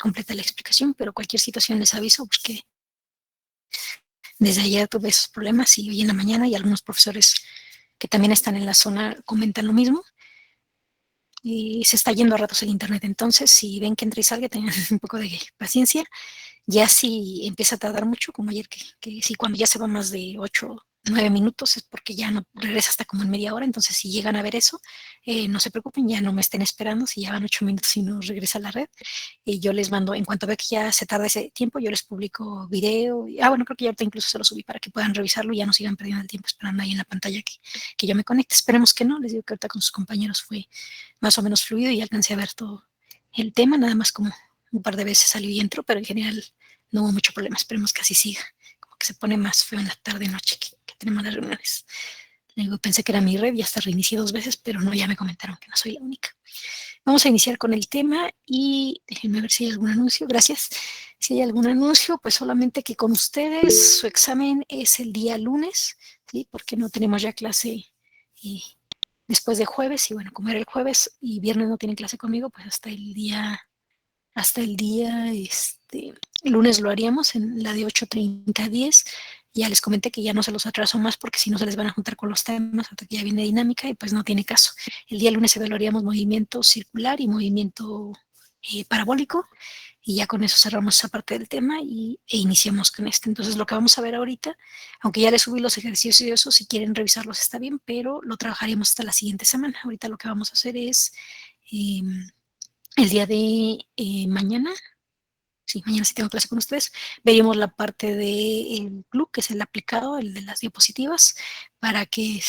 completa la explicación, pero cualquier situación les aviso, porque desde ayer tuve esos problemas y hoy en la mañana y algunos profesores que también están en la zona comentan lo mismo y se está yendo a ratos el internet. Entonces, si ven que entra y salga, tengan un poco de paciencia. Ya si empieza a tardar mucho, como ayer, que si cuando ya se va más de 8, 9 minutos es porque ya no regresa hasta como en media hora. Entonces, si llegan a ver eso, no se preocupen, ya no me estén esperando. Si ya van 8 minutos y no regresa a la red, y yo les mando, en cuanto vea que ya se tarda ese tiempo, yo les publico video. Bueno, creo que ya ahorita incluso se lo subí para que puedan revisarlo y ya no sigan perdiendo el tiempo esperando ahí en la pantalla que yo me conecte. Esperemos que no. Les digo que ahorita con sus compañeros fue más o menos fluido y alcancé a ver todo el tema, nada más como un par de veces salió y entró, pero en general no hubo mucho problema. Esperemos que así siga. Como que se pone más feo en la tarde noche que tenemos las reuniones. Luego pensé que era mi red y hasta reinicié 2 veces, pero no, ya me comentaron que no soy la única. Vamos a iniciar con el tema y déjenme ver si hay algún anuncio. Gracias. Si hay algún anuncio, pues solamente que con ustedes su examen es el día lunes, ¿sí? Porque no tenemos ya clase después de jueves. Y bueno, como era el jueves y viernes no tienen clase conmigo, pues hasta el día lunes lo haríamos en la de 8:30 a 10. Ya les comenté que ya no se los atraso más porque si no se les van a juntar con los temas hasta que ya viene dinámica y pues no tiene caso. El día lunes evaluaríamos movimiento circular y movimiento parabólico y ya con eso cerramos esa parte del tema e iniciamos con este. Entonces lo que vamos a ver ahorita, aunque ya les subí los ejercicios y eso, si quieren revisarlos está bien, pero lo trabajaremos hasta la siguiente semana. Ahorita lo que vamos a hacer es el día de mañana. Sí, mañana sí tengo clase con ustedes. Veríamos la parte del club, que es el aplicado, el de las diapositivas, para que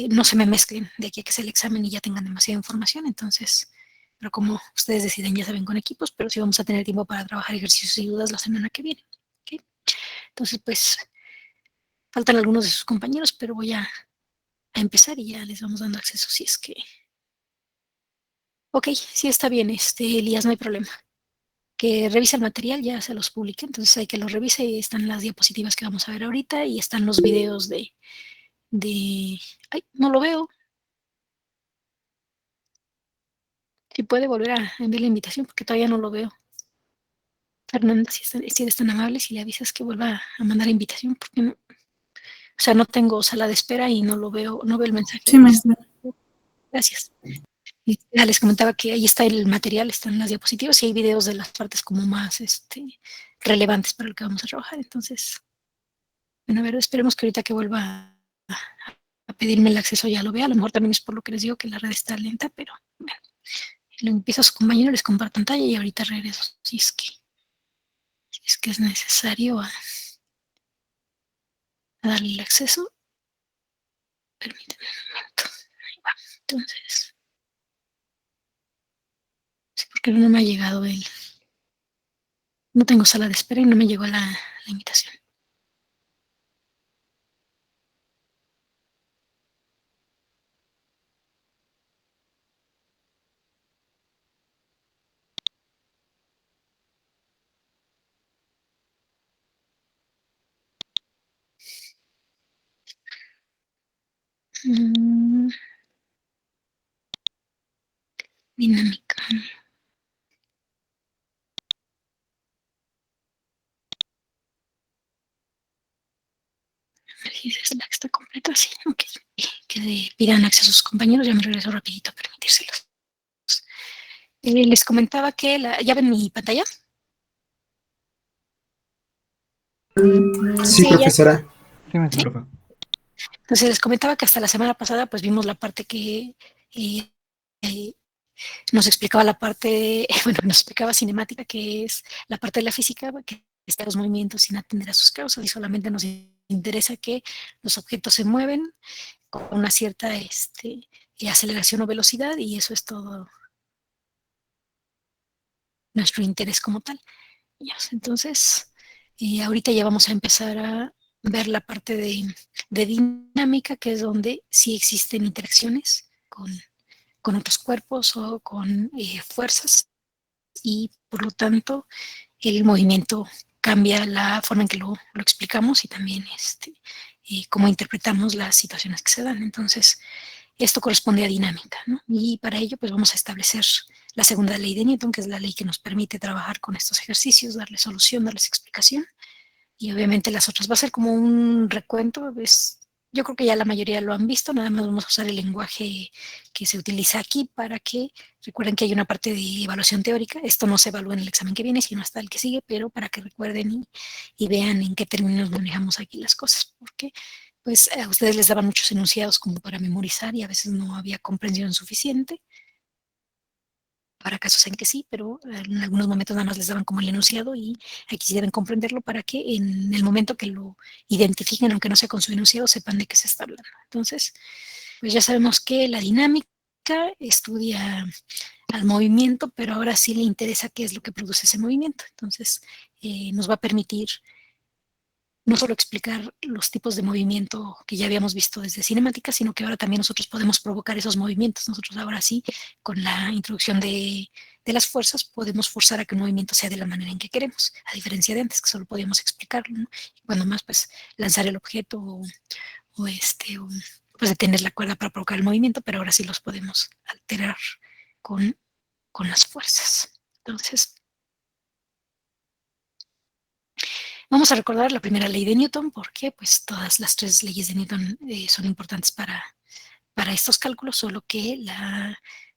no se me mezclen de aquí a que sea el examen y ya tengan demasiada información. Entonces, pero como ustedes deciden, ya saben con equipos, pero sí vamos a tener tiempo para trabajar ejercicios y dudas la semana que viene. ¿Okay? Entonces, pues, faltan algunos de sus compañeros, pero voy a empezar y ya les vamos dando acceso si es que... Ok, sí está bien, Elías, no hay problema. Que revise el material, ya se los publiqué, entonces hay que los revise y están las diapositivas que vamos a ver ahorita y están los videos ay, no lo veo. Si puede volver a enviar la invitación porque todavía no lo veo. Fernanda, si eres tan amable, si le avisas que vuelva a mandar la invitación, porque no, o sea, no tengo sala de espera y no lo veo, no veo el mensaje. Sí, maestra. Gracias. Y ya les comentaba que ahí está el material, están las diapositivas y hay videos de las partes como más relevantes para lo que vamos a trabajar. Entonces, bueno, a ver, esperemos que ahorita que vuelva a pedirme el acceso ya lo vea. A lo mejor también es por lo que les digo que la red está lenta, pero bueno, lo empiezo a su compañero, les comparto pantalla y ahorita regreso si es que es necesario a darle el acceso. Permítanme un momento. Ahí va. Entonces, sí, porque no me ha llegado no tengo sala de espera y no me llegó la invitación. Dinámica. A ver si es la que está completa, sí, ok. Que pidan acceso a sus compañeros, ya me regreso rapidito a permitírselos. Les comentaba que ya ven mi pantalla. Sí, Sí, ya. profesora. Sí, ¿Sí? maestra. Entonces les comentaba que hasta la semana pasada pues vimos la parte que eh, eh, nos explicaba la parte, bueno, nos explicaba cinemática, que es la parte de la física, que está los movimientos sin atender a sus causas y solamente nos interesa que los objetos se mueven con una cierta aceleración o velocidad y eso es todo nuestro interés como tal. Entonces, ahorita ya vamos a empezar a ver la parte de dinámica, que es donde sí existen interacciones con otros cuerpos o con fuerzas y por lo tanto el movimiento cambia la forma en que lo explicamos y también cómo interpretamos las situaciones que se dan. Entonces, esto corresponde a dinámica, ¿no? Y para ello, pues vamos a establecer la segunda ley de Newton, que es la ley que nos permite trabajar con estos ejercicios, darle solución, darles explicación. Y obviamente las otras va a ser como un recuento. Yo creo que ya la mayoría lo han visto, nada más vamos a usar el lenguaje que se utiliza aquí para que recuerden que hay una parte de evaluación teórica. Esto no se evalúa en el examen que viene, sino hasta el que sigue, pero para que recuerden y vean en qué términos manejamos aquí las cosas, porque pues a ustedes les daban muchos enunciados como para memorizar y a veces no había comprensión suficiente. Para casos en que sí, pero en algunos momentos nada más les daban como el enunciado y aquí sí deben comprenderlo para que en el momento que lo identifiquen, aunque no sea con su enunciado, sepan de qué se está hablando. Entonces, pues ya sabemos que la dinámica estudia al movimiento, pero ahora sí le interesa qué es lo que produce ese movimiento. Entonces, nos va a permitir no solo explicar los tipos de movimiento que ya habíamos visto desde cinemática, sino que ahora también nosotros podemos provocar esos movimientos. Nosotros ahora sí, con la introducción de las fuerzas, podemos forzar a que un movimiento sea de la manera en que queremos, a diferencia de antes, que solo podíamos explicarlo, ¿no? Y cuando más, pues, lanzar el objeto o pues, detener la cuerda para provocar el movimiento, pero ahora sí los podemos alterar con, con las fuerzas. Entonces, vamos a recordar la primera ley de Newton, porque pues todas las tres leyes de Newton son importantes para estos cálculos, solo que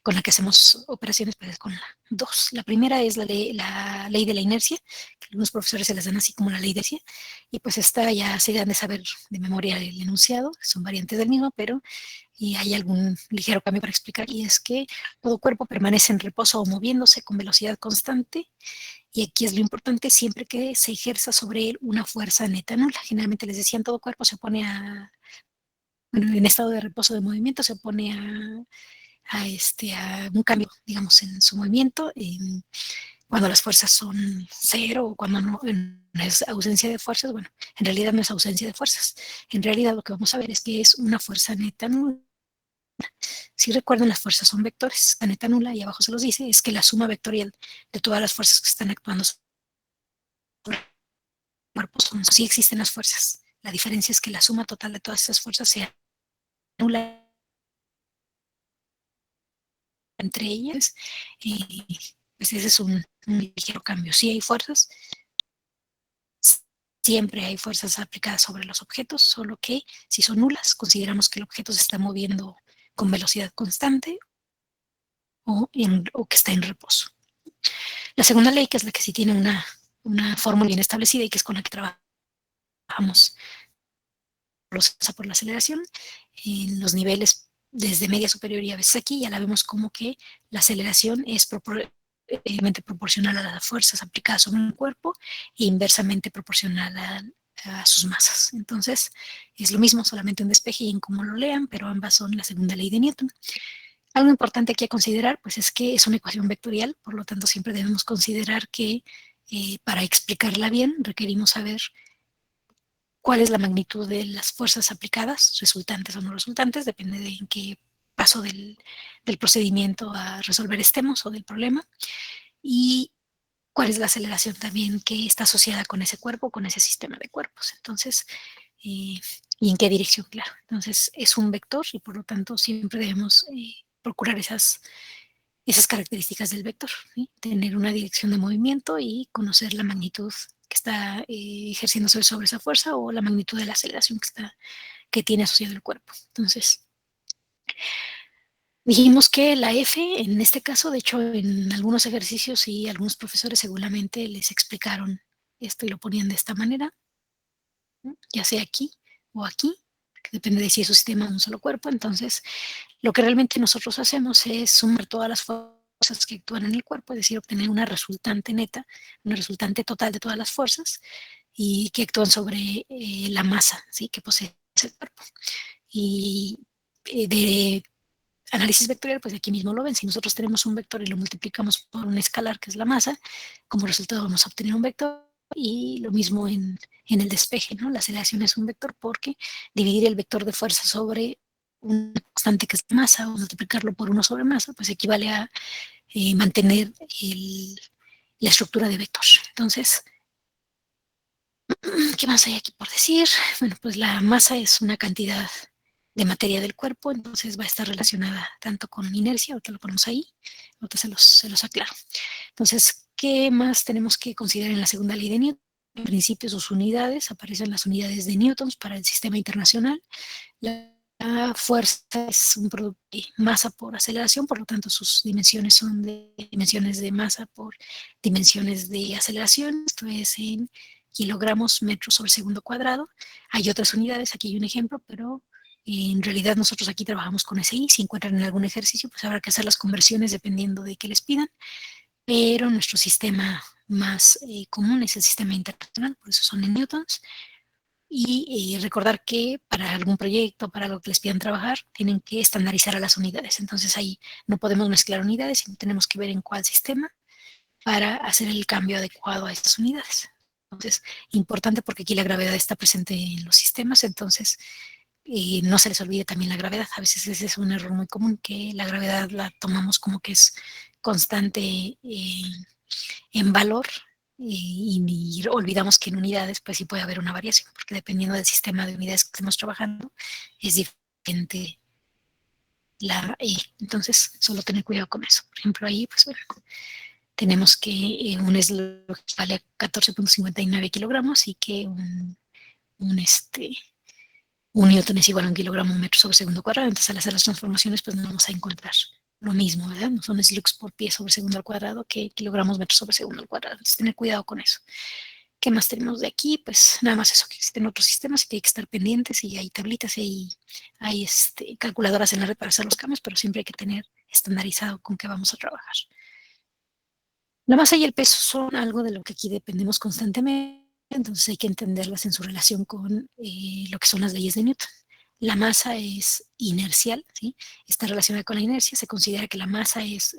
con la que hacemos operaciones pues es con la dos. La primera es la ley de la inercia, que algunos profesores se las dan así como la ley de inercia, y pues esta ya se dan de saber de memoria el enunciado, son variantes del mismo, pero y hay algún ligero cambio para explicar, y es que todo cuerpo permanece en reposo o moviéndose con velocidad constante y aquí es lo importante, siempre que se ejerza sobre él una fuerza neta nula. Generalmente les decían, todo cuerpo se pone bueno, en estado de reposo de movimiento, se pone a un cambio, digamos, en su movimiento, cuando las fuerzas son cero o cuando no es ausencia de fuerzas. Bueno, en realidad no es ausencia de fuerzas. En realidad lo que vamos a ver es que es una fuerza neta nula. Si recuerdan, las fuerzas son vectores. La neta nula, y abajo se los dice, es que la suma vectorial de todas las fuerzas que están actuando cuerpos sí existen las fuerzas. La diferencia es que la suma total de todas esas fuerzas sea nula entre ellas. Y pues ese es un ligero cambio. Sí hay fuerzas, siempre hay fuerzas aplicadas sobre los objetos, solo que si son nulas, consideramos que el objeto se está moviendo con velocidad constante o que está en reposo. La segunda ley, que es la que sí tiene una fórmula bien establecida y que es con la que trabajamos por la aceleración, en los niveles desde media superior y a veces aquí ya la vemos como que la aceleración es proporcional a las fuerzas aplicadas sobre un cuerpo e inversamente proporcional a sus masas. Entonces, es lo mismo, solamente un despeje y en cómo lo lean, pero ambas son la segunda ley de Newton. Algo importante aquí a considerar, pues es que es una ecuación vectorial, por lo tanto siempre debemos considerar que para explicarla bien requerimos saber cuál es la magnitud de las fuerzas aplicadas, resultantes o no resultantes, depende de en qué paso del procedimiento a resolver estemos o del problema, y cuál es la aceleración también que está asociada con ese cuerpo, con ese sistema de cuerpos. Entonces, y en qué dirección, claro. Entonces, es un vector y por lo tanto siempre debemos procurar esas características del vector, ¿sí? Tener una dirección de movimiento y conocer la magnitud que está ejerciéndose sobre esa fuerza o la magnitud de la aceleración que tiene asociado el cuerpo. Entonces, dijimos que la F, en este caso, de hecho, en algunos ejercicios y algunos profesores seguramente les explicaron esto y lo ponían de esta manera, ¿no? Ya sea aquí o aquí, que depende de si es un sistema o un solo cuerpo. Entonces, lo que realmente nosotros hacemos es sumar todas las fuerzas que actúan en el cuerpo, es decir, obtener una resultante neta, una resultante total de todas las fuerzas y que actúan sobre la masa, ¿sí? Que posee ese cuerpo. Y de análisis vectorial, pues aquí mismo lo ven. Si nosotros tenemos un vector y lo multiplicamos por un escalar, que es la masa, como resultado vamos a obtener un vector. Y lo mismo en el despeje, ¿no? La aceleración es un vector porque dividir el vector de fuerza sobre una constante que es masa o multiplicarlo por uno sobre masa, pues equivale a mantener la estructura de vector. Entonces, ¿qué más hay aquí por decir? Bueno, pues la masa es una cantidad de materia del cuerpo, entonces va a estar relacionada tanto con inercia, ahorita lo ponemos ahí, ahorita se los aclaro. Entonces, ¿qué más tenemos que considerar en la segunda ley de Newton? En principio, sus unidades, aparecen las unidades de newtons para el sistema internacional. La fuerza es un producto de masa por aceleración, por lo tanto sus dimensiones son de dimensiones de masa por dimensiones de aceleración, esto es en kilogramos metros sobre segundo cuadrado. Hay otras unidades, aquí hay un ejemplo, pero en realidad nosotros aquí trabajamos con SI. Si encuentran en algún ejercicio, pues habrá que hacer las conversiones dependiendo de qué les pidan, pero nuestro sistema más común es el sistema internacional, por eso son en newtons. Y recordar que para algún proyecto, para algo que les pidan trabajar, tienen que estandarizar a las unidades. Entonces ahí no podemos mezclar unidades, sino tenemos que ver en cuál sistema para hacer el cambio adecuado a estas unidades. Entonces, importante porque aquí la gravedad está presente en los sistemas, entonces no se les olvide también la gravedad. A veces ese es un error muy común, que la gravedad la tomamos como que es constante en valor y olvidamos que en unidades pues sí puede haber una variación, porque dependiendo del sistema de unidades que estemos trabajando es diferente la E. Entonces, solo tener cuidado con eso. Por ejemplo, ahí pues bueno, tenemos que un slug vale a 14.59 kilogramos y que un newton es igual a un kilogramo metro sobre segundo cuadrado. Entonces, al hacer las transformaciones, pues no vamos a encontrar lo mismo, ¿verdad? No son slugs por pie sobre segundo al cuadrado que kilogramos metros sobre segundo al cuadrado. Entonces, tener cuidado con eso. ¿Qué más tenemos de aquí? Pues nada más eso, que existen otros sistemas y que hay que estar pendientes, y hay tablitas y hay calculadoras en la red para hacer los cambios, pero siempre hay que tener estandarizado con qué vamos a trabajar. La masa y el peso son algo de lo que aquí dependemos constantemente, entonces hay que entenderlas en su relación con lo que son las leyes de Newton. La masa es inercial, ¿sí? Está relacionada con la inercia. Se considera que la masa es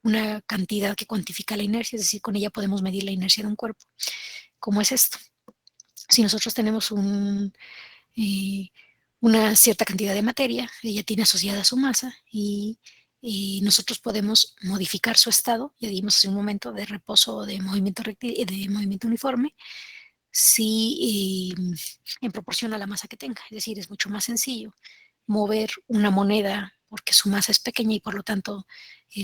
una cantidad que cuantifica la inercia, es decir, con ella podemos medir la inercia de un cuerpo. ¿Cómo es esto? Si nosotros tenemos eh, una cierta cantidad de materia, ella tiene asociada su masa y nosotros podemos modificar su estado, ya dimos hace un momento, de reposo o de movimiento uniforme, si en proporción a la masa que tenga. Es decir, es mucho más sencillo mover una moneda porque su masa es pequeña y por lo tanto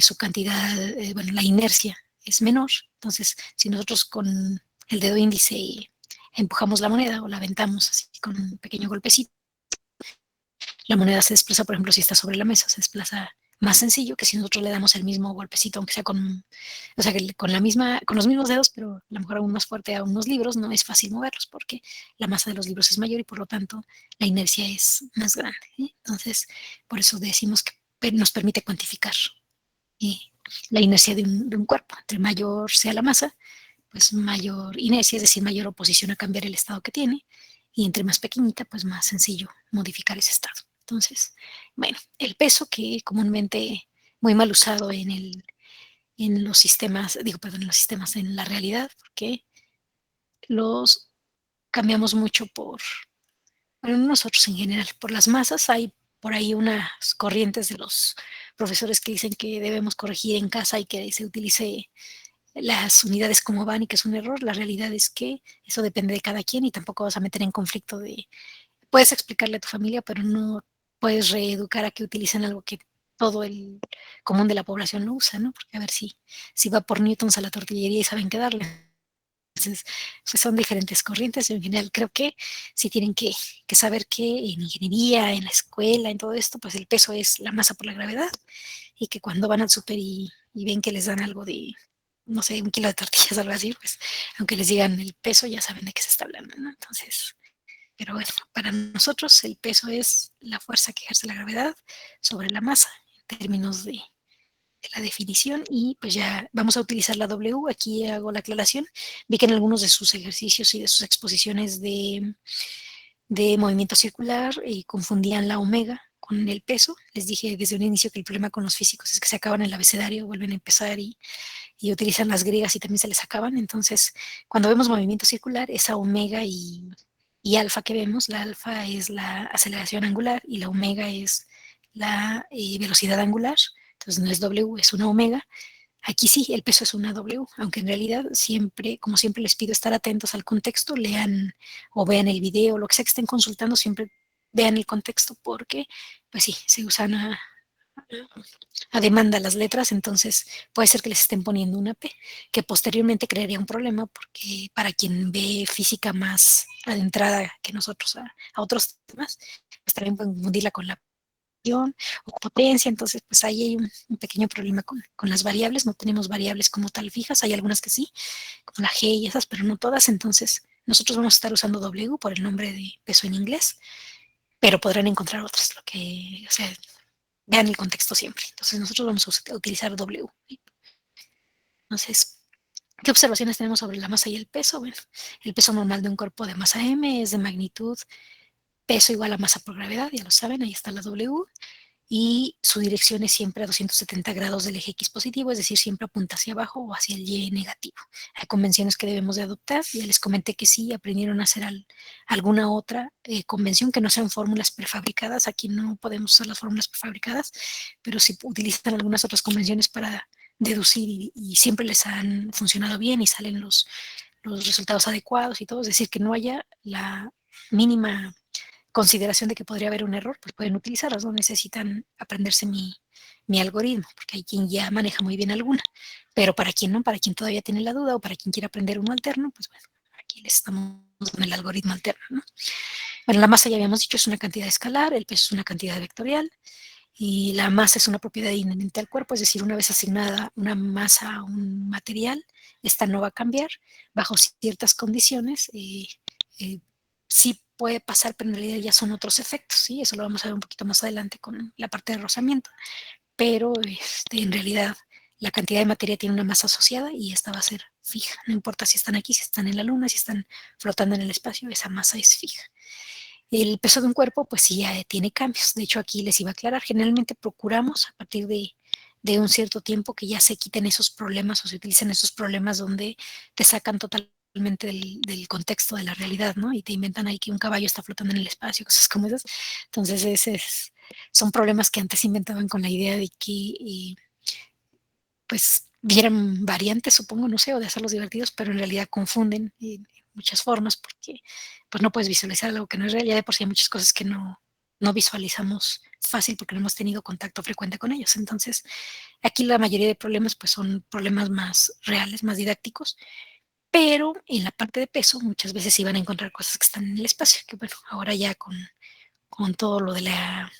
su cantidad, bueno, la inercia es menor. Entonces, si nosotros con el dedo índice empujamos la moneda o la aventamos así con un pequeño golpecito, la moneda se desplaza, por ejemplo, si está sobre la mesa, se desplaza más sencillo que si nosotros le damos el mismo golpecito, aunque sea o sea, que con los mismos dedos, pero a lo mejor aún más fuerte a unos libros, no es fácil moverlos porque la masa de los libros es mayor y por lo tanto la inercia es más grande, ¿eh? Entonces, por eso decimos que nos permite cuantificar eh, la inercia de un cuerpo. Entre mayor sea la masa, pues mayor inercia, es decir, mayor oposición a cambiar el estado que tiene, y entre más pequeñita, pues más sencillo modificar ese estado. Entonces, bueno, el peso, que comúnmente muy mal usado en los sistemas, digo, perdón, en los sistemas, en la realidad, porque los cambiamos mucho bueno, nosotros en general, por las masas. Hay por ahí unas corrientes de los profesores que dicen que debemos corregir en casa y que se utilice las unidades como van y que es un error. La realidad es que eso depende de cada quien y tampoco vas a meter en conflicto puedes explicarle a tu familia, pero no puedes reeducar a que utilicen algo que todo el común de la población no usa, ¿no? Porque a ver si va por newtons a la tortillería y saben qué darle. Entonces, pues son diferentes corrientes. En general, creo que sí tienen que saber que en ingeniería, en la escuela, en todo esto, pues el peso es la masa por la gravedad, y que cuando van al súper y ven que les dan algo de, no sé, un kilo de tortillas o algo así, pues aunque les digan el peso, ya saben de qué se está hablando, ¿no? Entonces, pero bueno, para nosotros el peso es la fuerza que ejerce la gravedad sobre la masa en términos de la definición. Y pues ya vamos a utilizar la W. Aquí hago la aclaración. Vi que en algunos de sus ejercicios y de sus exposiciones de movimiento circular confundían la omega con el peso. Les dije desde un inicio que el problema con los físicos es que se acaban el abecedario, vuelven a empezar y utilizan las griegas y también se les acaban. Entonces, cuando vemos movimiento circular, esa omega y alfa que vemos, la alfa es la aceleración angular y la omega es la velocidad angular. Entonces no es W, es una omega. Aquí sí, el peso es una W, aunque en realidad siempre, como siempre les pido estar atentos al contexto, lean o vean el video, lo que sea que estén consultando, siempre vean el contexto porque, pues sí, se usan a demanda las letras, entonces puede ser que les estén poniendo una P, que posteriormente crearía un problema porque para quien ve física más adentrada que nosotros a otros temas, pues también pueden confundirla con la o potencia, entonces pues ahí hay un pequeño problema con las variables, no tenemos variables como tal fijas, hay algunas que sí, como la G y esas, pero no todas, entonces nosotros vamos a estar usando W por el nombre de peso en inglés, pero podrán encontrar otras, lo que, o sea, vean el contexto siempre. Entonces nosotros vamos a utilizar W. Entonces, ¿qué observaciones tenemos sobre la masa y el peso? Bueno, el peso normal de un cuerpo de masa M es de magnitud peso igual a masa por gravedad, ya lo saben, ahí está la W, y su dirección es siempre a 270 grados del eje X positivo, es decir, siempre apunta hacia abajo o hacia el Y negativo. Hay convenciones que debemos de adoptar, ya les comenté que sí, aprendieron a hacer alguna otra convención que no sean fórmulas prefabricadas, aquí no podemos usar las fórmulas prefabricadas, pero sí utilizan algunas otras convenciones para deducir y siempre les han funcionado bien y salen los resultados adecuados y todo, es decir, que no haya la mínima consideración de que podría haber un error, pues pueden utilizarlas, no necesitan aprenderse mi algoritmo, porque hay quien ya maneja muy bien alguna, pero para quien no, para quien todavía tiene la duda o para quien quiere aprender uno alterno, pues bueno, aquí les estamos con el algoritmo alterno, ¿no? Bueno, la masa ya habíamos dicho es una cantidad escalar, el peso es una cantidad vectorial y la masa es una propiedad inherente al cuerpo, es decir, una vez asignada una masa a un material, esta no va a cambiar bajo ciertas condiciones. Eh, sí puede pasar, pero en realidad ya son otros efectos, ¿sí? Eso lo vamos a ver un poquito más adelante con la parte de rozamiento, pero en realidad la cantidad de materia tiene una masa asociada y esta va a ser fija, no importa si están aquí, si están en la luna, si están flotando en el espacio, esa masa es fija. El peso de un cuerpo, pues sí, ya tiene cambios. De hecho, aquí les iba a aclarar, generalmente procuramos a partir de un cierto tiempo que ya se quiten esos problemas o se utilicen esos problemas donde te sacan totalmente del contexto de la realidad, ¿no? Y te inventan ahí que un caballo está flotando en el espacio, cosas como esas. Entonces, son problemas que antes inventaban con la idea de que, pues, vieran variantes, supongo, no sé, o de hacerlos divertidos, pero en realidad confunden en muchas formas porque pues no puedes visualizar algo que no es real. Ya de por sí hay muchas cosas que no visualizamos fácil porque no hemos tenido contacto frecuente con ellos. Entonces, aquí la mayoría de problemas pues son problemas más reales, más didácticos, pero en la parte de peso muchas veces sí van a encontrar cosas que están en el espacio, que bueno, ahora ya con todo lo de la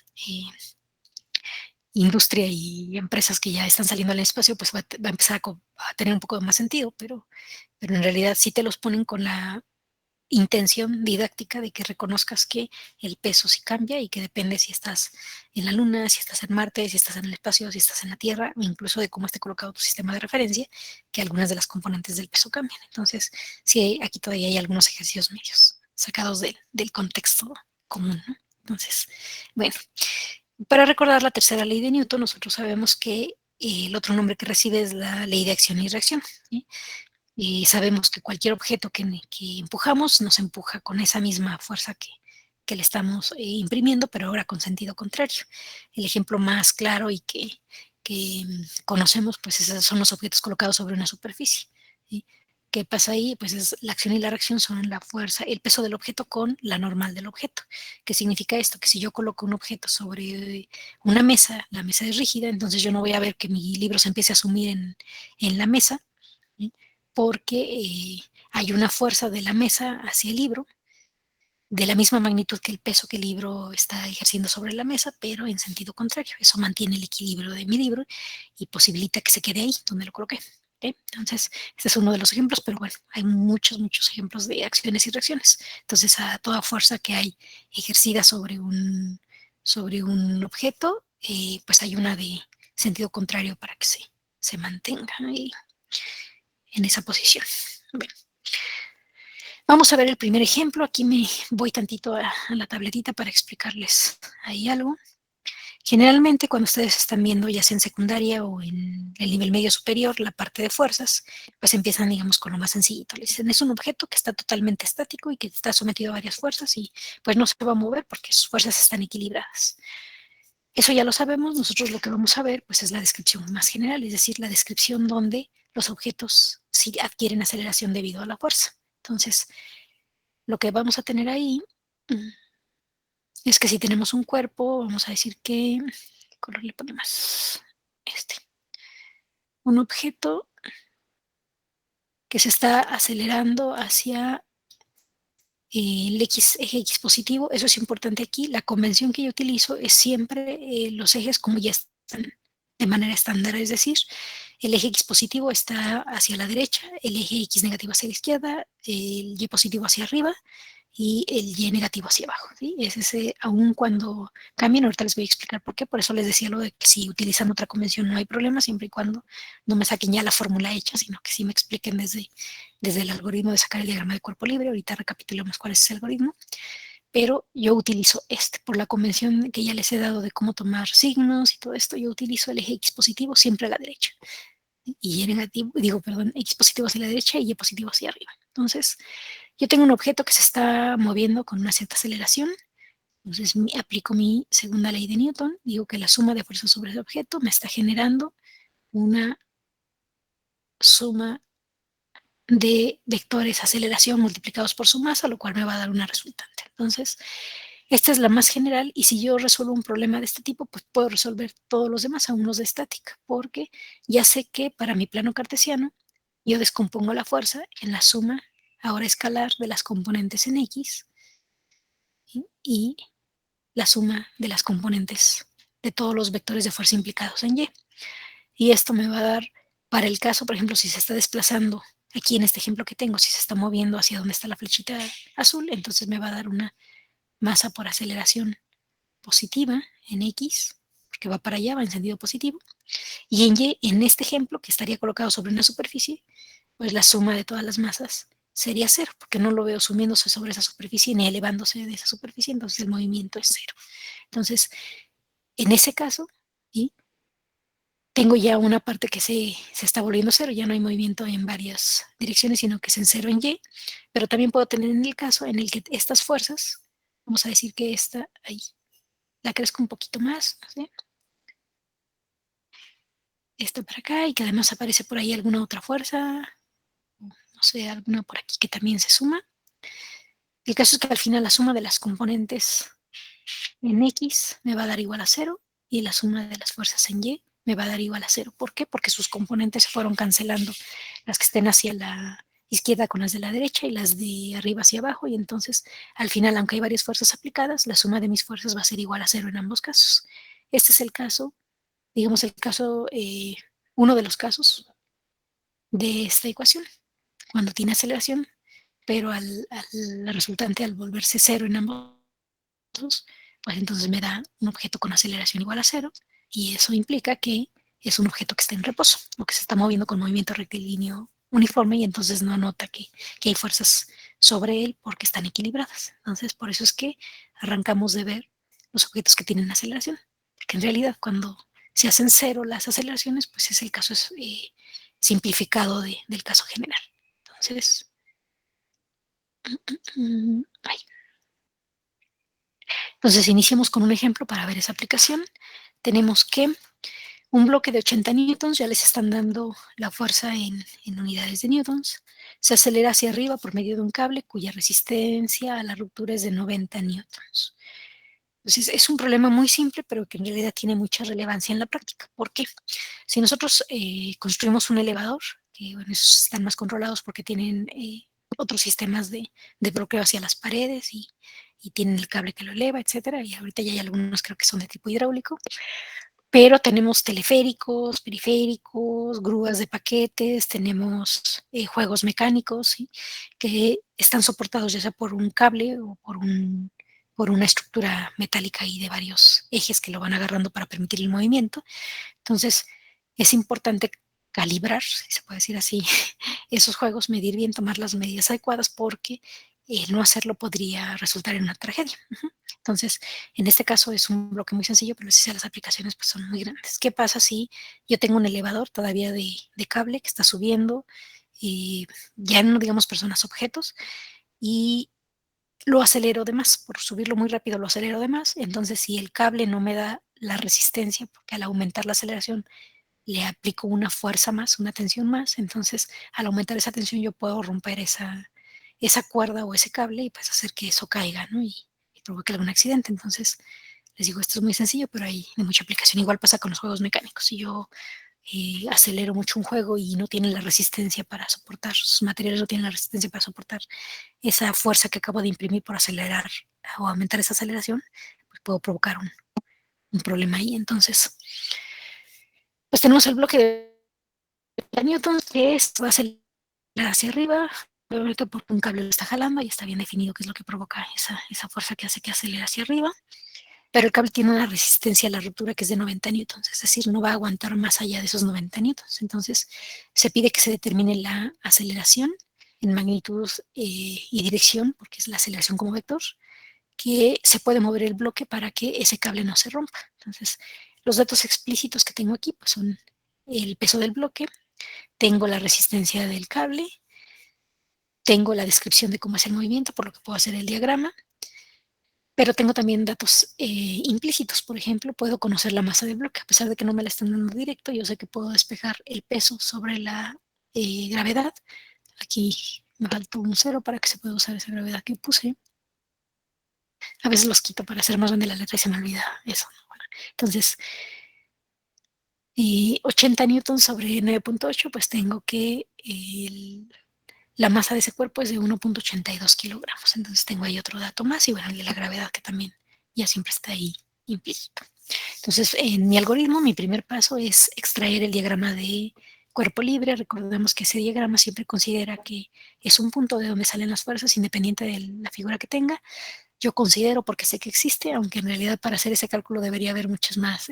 industria y empresas que ya están saliendo al espacio, pues va a empezar a tener un poco de más sentido, pero en realidad sí te los ponen con la intención didáctica de que reconozcas que el peso sí cambia y que depende si estás en la Luna, si estás en Marte, si estás en el espacio, si estás en la Tierra, o incluso de cómo esté colocado tu sistema de referencia, que algunas de las componentes del peso cambian. Entonces, sí, aquí todavía hay algunos ejercicios medios sacados del contexto común, ¿no? Entonces, bueno, para recordar la tercera ley de Newton, nosotros sabemos que el otro nombre que recibe es la ley de acción y reacción, ¿sí? Y sabemos que cualquier objeto que empujamos nos empuja con esa misma fuerza que le estamos imprimiendo, pero ahora con sentido contrario. El ejemplo más claro y que conocemos, pues esos son los objetos colocados sobre una superficie. ¿Sí? ¿Qué pasa ahí? Pues es la acción y la reacción son la fuerza, el peso del objeto con la normal del objeto. ¿Qué significa esto? Que si yo coloco un objeto sobre una mesa, la mesa es rígida, entonces yo no voy a ver que mi libro se empiece a sumir en la mesa, ¿sí? Porque hay una fuerza de la mesa hacia el libro de la misma magnitud que el peso que el libro está ejerciendo sobre la mesa, pero en sentido contrario. Eso mantiene el equilibrio de mi libro y posibilita que se quede ahí donde lo coloqué. ¿Okay? Entonces, este es uno de los ejemplos, pero bueno, hay muchos, muchos ejemplos de acciones y reacciones. Entonces, a toda fuerza que hay ejercida sobre un objeto, pues hay una de sentido contrario para que se mantenga ahí en esa posición. Bueno, vamos a ver el primer ejemplo. Aquí me voy tantito a la tabletita para explicarles ahí algo. Generalmente cuando ustedes están viendo ya sea en secundaria o en el nivel medio superior la parte de fuerzas, pues empiezan digamos con lo más sencillito. Les dicen es un objeto que está totalmente estático y que está sometido a varias fuerzas y pues no se va a mover porque sus fuerzas están equilibradas. Eso ya lo sabemos, nosotros lo que vamos a ver pues es la descripción más general, es decir, la descripción donde los objetos sí adquieren aceleración debido a la fuerza. Entonces, lo que vamos a tener ahí es que si tenemos un cuerpo, vamos a decir que, ¿qué color le ponemos? Este, un objeto que se está acelerando hacia el eje X positivo, eso es importante aquí. La convención que yo utilizo es siempre los ejes como ya están de manera estándar, es decir, el eje X positivo está hacia la derecha, el eje X negativo hacia la izquierda, el Y positivo hacia arriba y el Y negativo hacia abajo. ¿Sí? Es ese, aun cuando cambien, ahorita les voy a explicar por qué, por eso les decía lo de que si utilizan otra convención no hay problema, siempre y cuando no me saquen ya la fórmula hecha, sino que sí me expliquen desde el algoritmo de sacar el diagrama de cuerpo libre. Ahorita recapitulamos cuál es ese algoritmo, pero yo utilizo este por la convención que ya les he dado de cómo tomar signos y todo esto. Yo utilizo el eje X positivo siempre a la derecha y Y negativo, digo, perdón, X positivo hacia la derecha y Y positivo hacia arriba. Entonces, yo tengo un objeto que se está moviendo con una cierta aceleración. Entonces, aplico mi segunda ley de Newton. Digo que la suma de fuerzas sobre ese objeto me está generando una suma de vectores aceleración multiplicados por su masa, lo cual me va a dar una resultante. Entonces, esta es la más general y si yo resuelvo un problema de este tipo, pues puedo resolver todos los demás, aún los de estática, porque ya sé que para mi plano cartesiano yo descompongo la fuerza en la suma ahora escalar de las componentes en X y la suma de las componentes de todos los vectores de fuerza implicados en Y. Y esto me va a dar, para el caso, por ejemplo, si se está desplazando, aquí en este ejemplo que tengo, si se está moviendo hacia donde está la flechita azul, entonces me va a dar una masa por aceleración positiva en X, porque va para allá, va en sentido positivo. Y en Y, en este ejemplo, que estaría colocado sobre una superficie, pues la suma de todas las masas sería cero, porque no lo veo sumiéndose sobre esa superficie ni elevándose de esa superficie, entonces el movimiento es cero. Entonces, en ese caso, ¿sí? Tengo ya una parte que se está volviendo cero, ya no hay movimiento en varias direcciones, sino que es en cero en Y, pero también puedo tener en el caso en el que estas fuerzas, vamos a decir que esta, ahí, la crezco un poquito más, ¿sí? Esta para acá y que además aparece por ahí alguna otra fuerza, no sé, alguna por aquí que también se suma. El caso es que al final la suma de las componentes en X me va a dar igual a cero y la suma de las fuerzas en Y me va a dar igual a cero. ¿Por qué? Porque sus componentes se fueron cancelando, las que estén hacia la izquierda con las de la derecha y las de arriba hacia abajo, y entonces al final, aunque hay varias fuerzas aplicadas, la suma de mis fuerzas va a ser igual a cero en ambos casos. Este es el caso, digamos, el caso, uno de los casos de esta ecuación, cuando tiene aceleración, pero al resultante, al volverse cero en ambos, pues entonces me da un objeto con aceleración igual a cero y eso implica que es un objeto que está en reposo o que se está moviendo con movimiento rectilíneo uniforme y entonces no nota que hay fuerzas sobre él porque están equilibradas. Entonces, por eso es que arrancamos de ver los objetos que tienen aceleración, porque en realidad cuando se hacen cero las aceleraciones, pues es el caso simplificado del caso general. Entonces, ay, entonces iniciamos con un ejemplo para ver esa aplicación. Tenemos que un bloque de 80 newtons, ya les están dando la fuerza en unidades de newtons, se acelera hacia arriba por medio de un cable cuya resistencia a la ruptura es de 90 newtons. Entonces es un problema muy simple, pero que en realidad tiene mucha relevancia en la práctica. ¿Por qué? Si nosotros construimos un elevador, que bueno, esos están más controlados porque tienen otros sistemas de bloqueo hacia las paredes y tienen el cable que lo eleva, etcétera, y ahorita ya hay algunos creo que son de tipo hidráulico, pero tenemos teleféricos, periféricos, grúas de paquetes, tenemos juegos mecánicos, ¿sí? Que están soportados ya sea por un cable o por una estructura metálica y de varios ejes que lo van agarrando para permitir el movimiento. Entonces, es importante calibrar, si se puede decir así, esos juegos, medir bien, tomar las medidas adecuadas, porque no hacerlo podría resultar en una tragedia. Entonces, en este caso es un bloque muy sencillo, pero si las aplicaciones pues, son muy grandes. ¿Qué pasa si yo tengo un elevador todavía de cable que está subiendo, ya no digamos personas, objetos, y lo acelero de más? Por subirlo muy rápido lo acelero de más. Entonces, si el cable no me da la resistencia, porque al aumentar la aceleración le aplico una fuerza más, una tensión más, entonces al aumentar esa tensión yo puedo romper esa cuerda o ese cable y pues hacer que eso caiga, ¿no? Y provoque algún accidente. Entonces, les digo, esto es muy sencillo, pero hay de mucha aplicación. Igual pasa con los juegos mecánicos. Si yo acelero mucho un juego y no tiene la resistencia para soportar, sus materiales no tienen la resistencia para soportar esa fuerza que acabo de imprimir por acelerar o aumentar esa aceleración, pues puedo provocar un problema ahí. Entonces, pues tenemos el bloque de Newton, que es, va a acelerar hacia arriba, obviamente porque un cable lo está jalando y está bien definido qué es lo que provoca esa fuerza que hace que acelere hacia arriba. Pero el cable tiene una resistencia a la ruptura que es de 90 newtons, es decir, no va a aguantar más allá de esos 90 newtons. Entonces, se pide que se determine la aceleración en magnitud y dirección, porque es la aceleración como vector, que se puede mover el bloque para que ese cable no se rompa. Entonces, los datos explícitos que tengo aquí pues, son el peso del bloque, tengo la resistencia del cable, tengo la descripción de cómo es el movimiento, por lo que puedo hacer el diagrama, pero tengo también datos implícitos. Por ejemplo, puedo conocer la masa del bloque, a pesar de que no me la están dando directo, yo sé que puedo despejar el peso sobre la gravedad. Aquí me faltó un cero para que se pueda usar esa gravedad que puse. A veces los quito para hacer más grande la letra y se me olvida eso. Bueno, entonces, 80 newtons sobre 9.8, pues tengo que la masa de ese cuerpo es de 1.82 kilogramos. Entonces tengo ahí otro dato más y bueno, el de la gravedad que también ya siempre está ahí implícito. Entonces, en mi algoritmo, mi primer paso es extraer el diagrama de cuerpo libre. Recordemos que ese diagrama siempre considera que es un punto de donde salen las fuerzas, independiente de la figura que tenga. Yo considero, porque sé que existe, aunque en realidad para hacer ese cálculo debería haber muchas más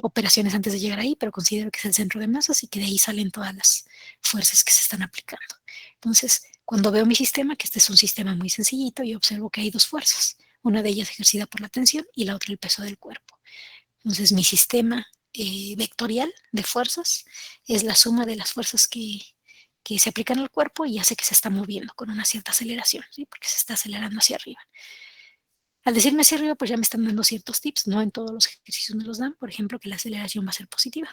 operaciones antes de llegar ahí, pero considero que es el centro de masas y que de ahí salen todas las fuerzas que se están aplicando. Entonces, cuando veo mi sistema, que este es un sistema muy sencillito, yo observo que hay dos fuerzas, una de ellas ejercida por la tensión y la otra el peso del cuerpo. Entonces, mi sistema vectorial de fuerzas es la suma de las fuerzas que se aplican al cuerpo y hace que se está moviendo con una cierta aceleración, ¿sí? Porque se está acelerando hacia arriba. Al decirme hacia arriba, pues ya me están dando ciertos tips, no en todos los ejercicios me los dan, por ejemplo, que la aceleración va a ser positiva,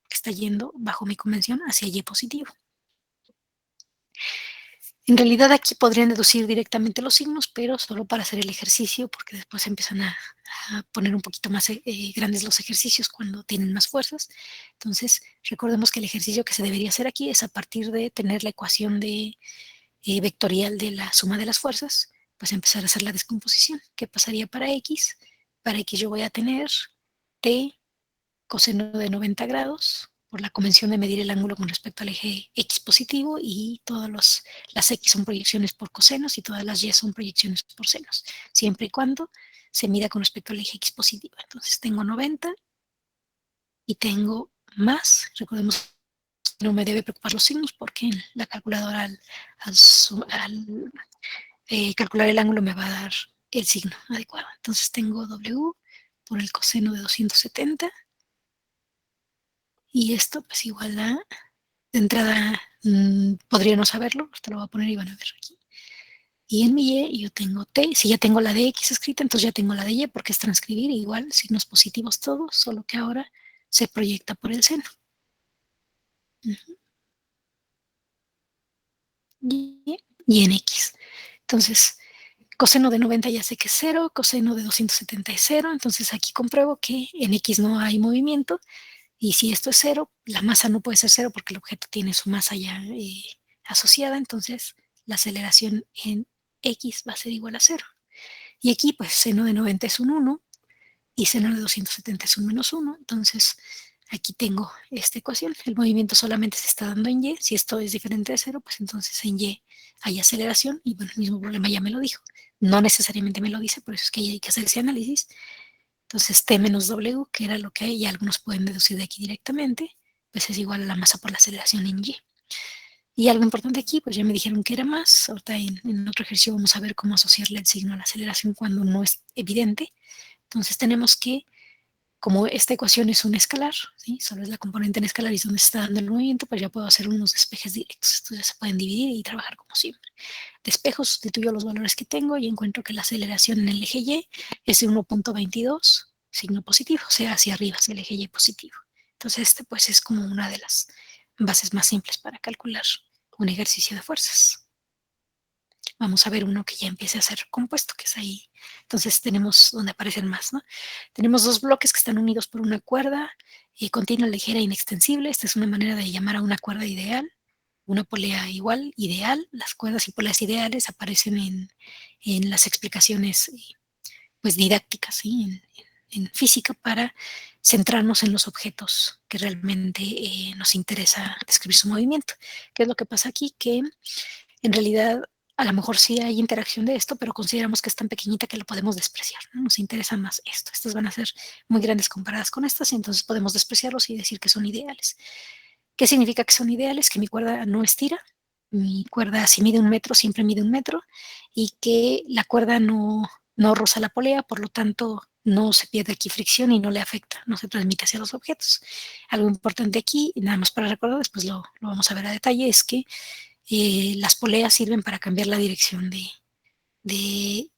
que está yendo bajo mi convención hacia Y positivo. En realidad aquí podrían deducir directamente los signos, pero solo para hacer el ejercicio, porque después empiezan a poner un poquito más grandes los ejercicios cuando tienen más fuerzas. Entonces, recordemos que el ejercicio que se debería hacer aquí es a partir de tener la ecuación de vectorial de la suma de las fuerzas, pues empezar a hacer la descomposición. ¿Qué pasaría para X? Para X yo voy a tener T coseno de 90 grados por la convención de medir el ángulo con respecto al eje X positivo y todas las X son proyecciones por cosenos y todas las Y son proyecciones por senos, siempre y cuando se mida con respecto al eje X positivo. Entonces tengo 90 y tengo más, recordemos que no me debe preocupar los signos porque en la calculadora al calcular el ángulo me va a dar el signo adecuado. Entonces tengo W por el coseno de 270 y esto pues igual a, de entrada podría no saberlo, te lo voy a poner y van a ver aquí. Y en mi Y yo tengo T, si ya tengo la de X escrita, entonces ya tengo la de Y porque es transcribir igual, signos positivos todos, solo que ahora se proyecta por el seno. Y en X. Entonces, coseno de 90 ya sé que es 0, coseno de 270 es 0, entonces aquí compruebo que en X no hay movimiento, y si esto es 0, la masa no puede ser 0 porque el objeto tiene su masa ya asociada, entonces la aceleración en X va a ser igual a 0. Y aquí pues seno de 90 es un 1 y seno de 270 es un menos 1, entonces aquí tengo esta ecuación, el movimiento solamente se está dando en Y, si esto es diferente de 0, pues entonces en Y hay aceleración y bueno, el mismo problema ya me lo dijo, no necesariamente me lo dice, por eso es que hay que hacer ese análisis. Entonces T menos W, que era lo que hay, y algunos pueden deducir de aquí directamente, pues es igual a la masa por la aceleración en Y. Y algo importante aquí, pues ya me dijeron que era más, ahorita en otro ejercicio vamos a ver cómo asociarle el signo a la aceleración cuando no es evidente. Entonces tenemos que, como esta ecuación es un escalar, ¿sí? Solo es la componente en escalar y es donde se está dando el movimiento, pues ya puedo hacer unos despejes directos. Estos ya se pueden dividir y trabajar como siempre. Despejo, sustituyo los valores que tengo y encuentro que la aceleración en el eje Y es de 1.22, signo positivo, o sea, hacia arriba, hacia el eje Y positivo. Entonces, este pues es como una de las bases más simples para calcular un ejercicio de fuerzas. vamos a ver uno que ya empiece a ser compuesto, que es ahí. Entonces tenemos donde aparecen más, ¿no? Tenemos dos bloques que están unidos por una cuerda continua, ligera e inextensible. Esta es una manera de llamar a una cuerda ideal. Una polea igual, ideal. Las cuerdas y poleas ideales aparecen en las explicaciones pues, didácticas, ¿sí? En física para centrarnos en los objetos que realmente nos interesa describir su movimiento. ¿Qué es lo que pasa aquí? Que en realidad a lo mejor sí hay interacción de esto, pero consideramos que es tan pequeñita que lo podemos despreciar, ¿no? Nos interesa más esto. Estas van a ser muy grandes comparadas con estas y entonces podemos despreciarlos y decir que son ideales. ¿Qué significa que son ideales? Que mi cuerda no estira, mi cuerda si mide 1 metro, siempre mide 1 metro y que la cuerda no roza la polea, por lo tanto no se pierde aquí fricción y no le afecta, no se transmite hacia los objetos. Algo importante aquí, nada más para recordar, después lo vamos a ver a detalle, es que las poleas sirven para cambiar la dirección de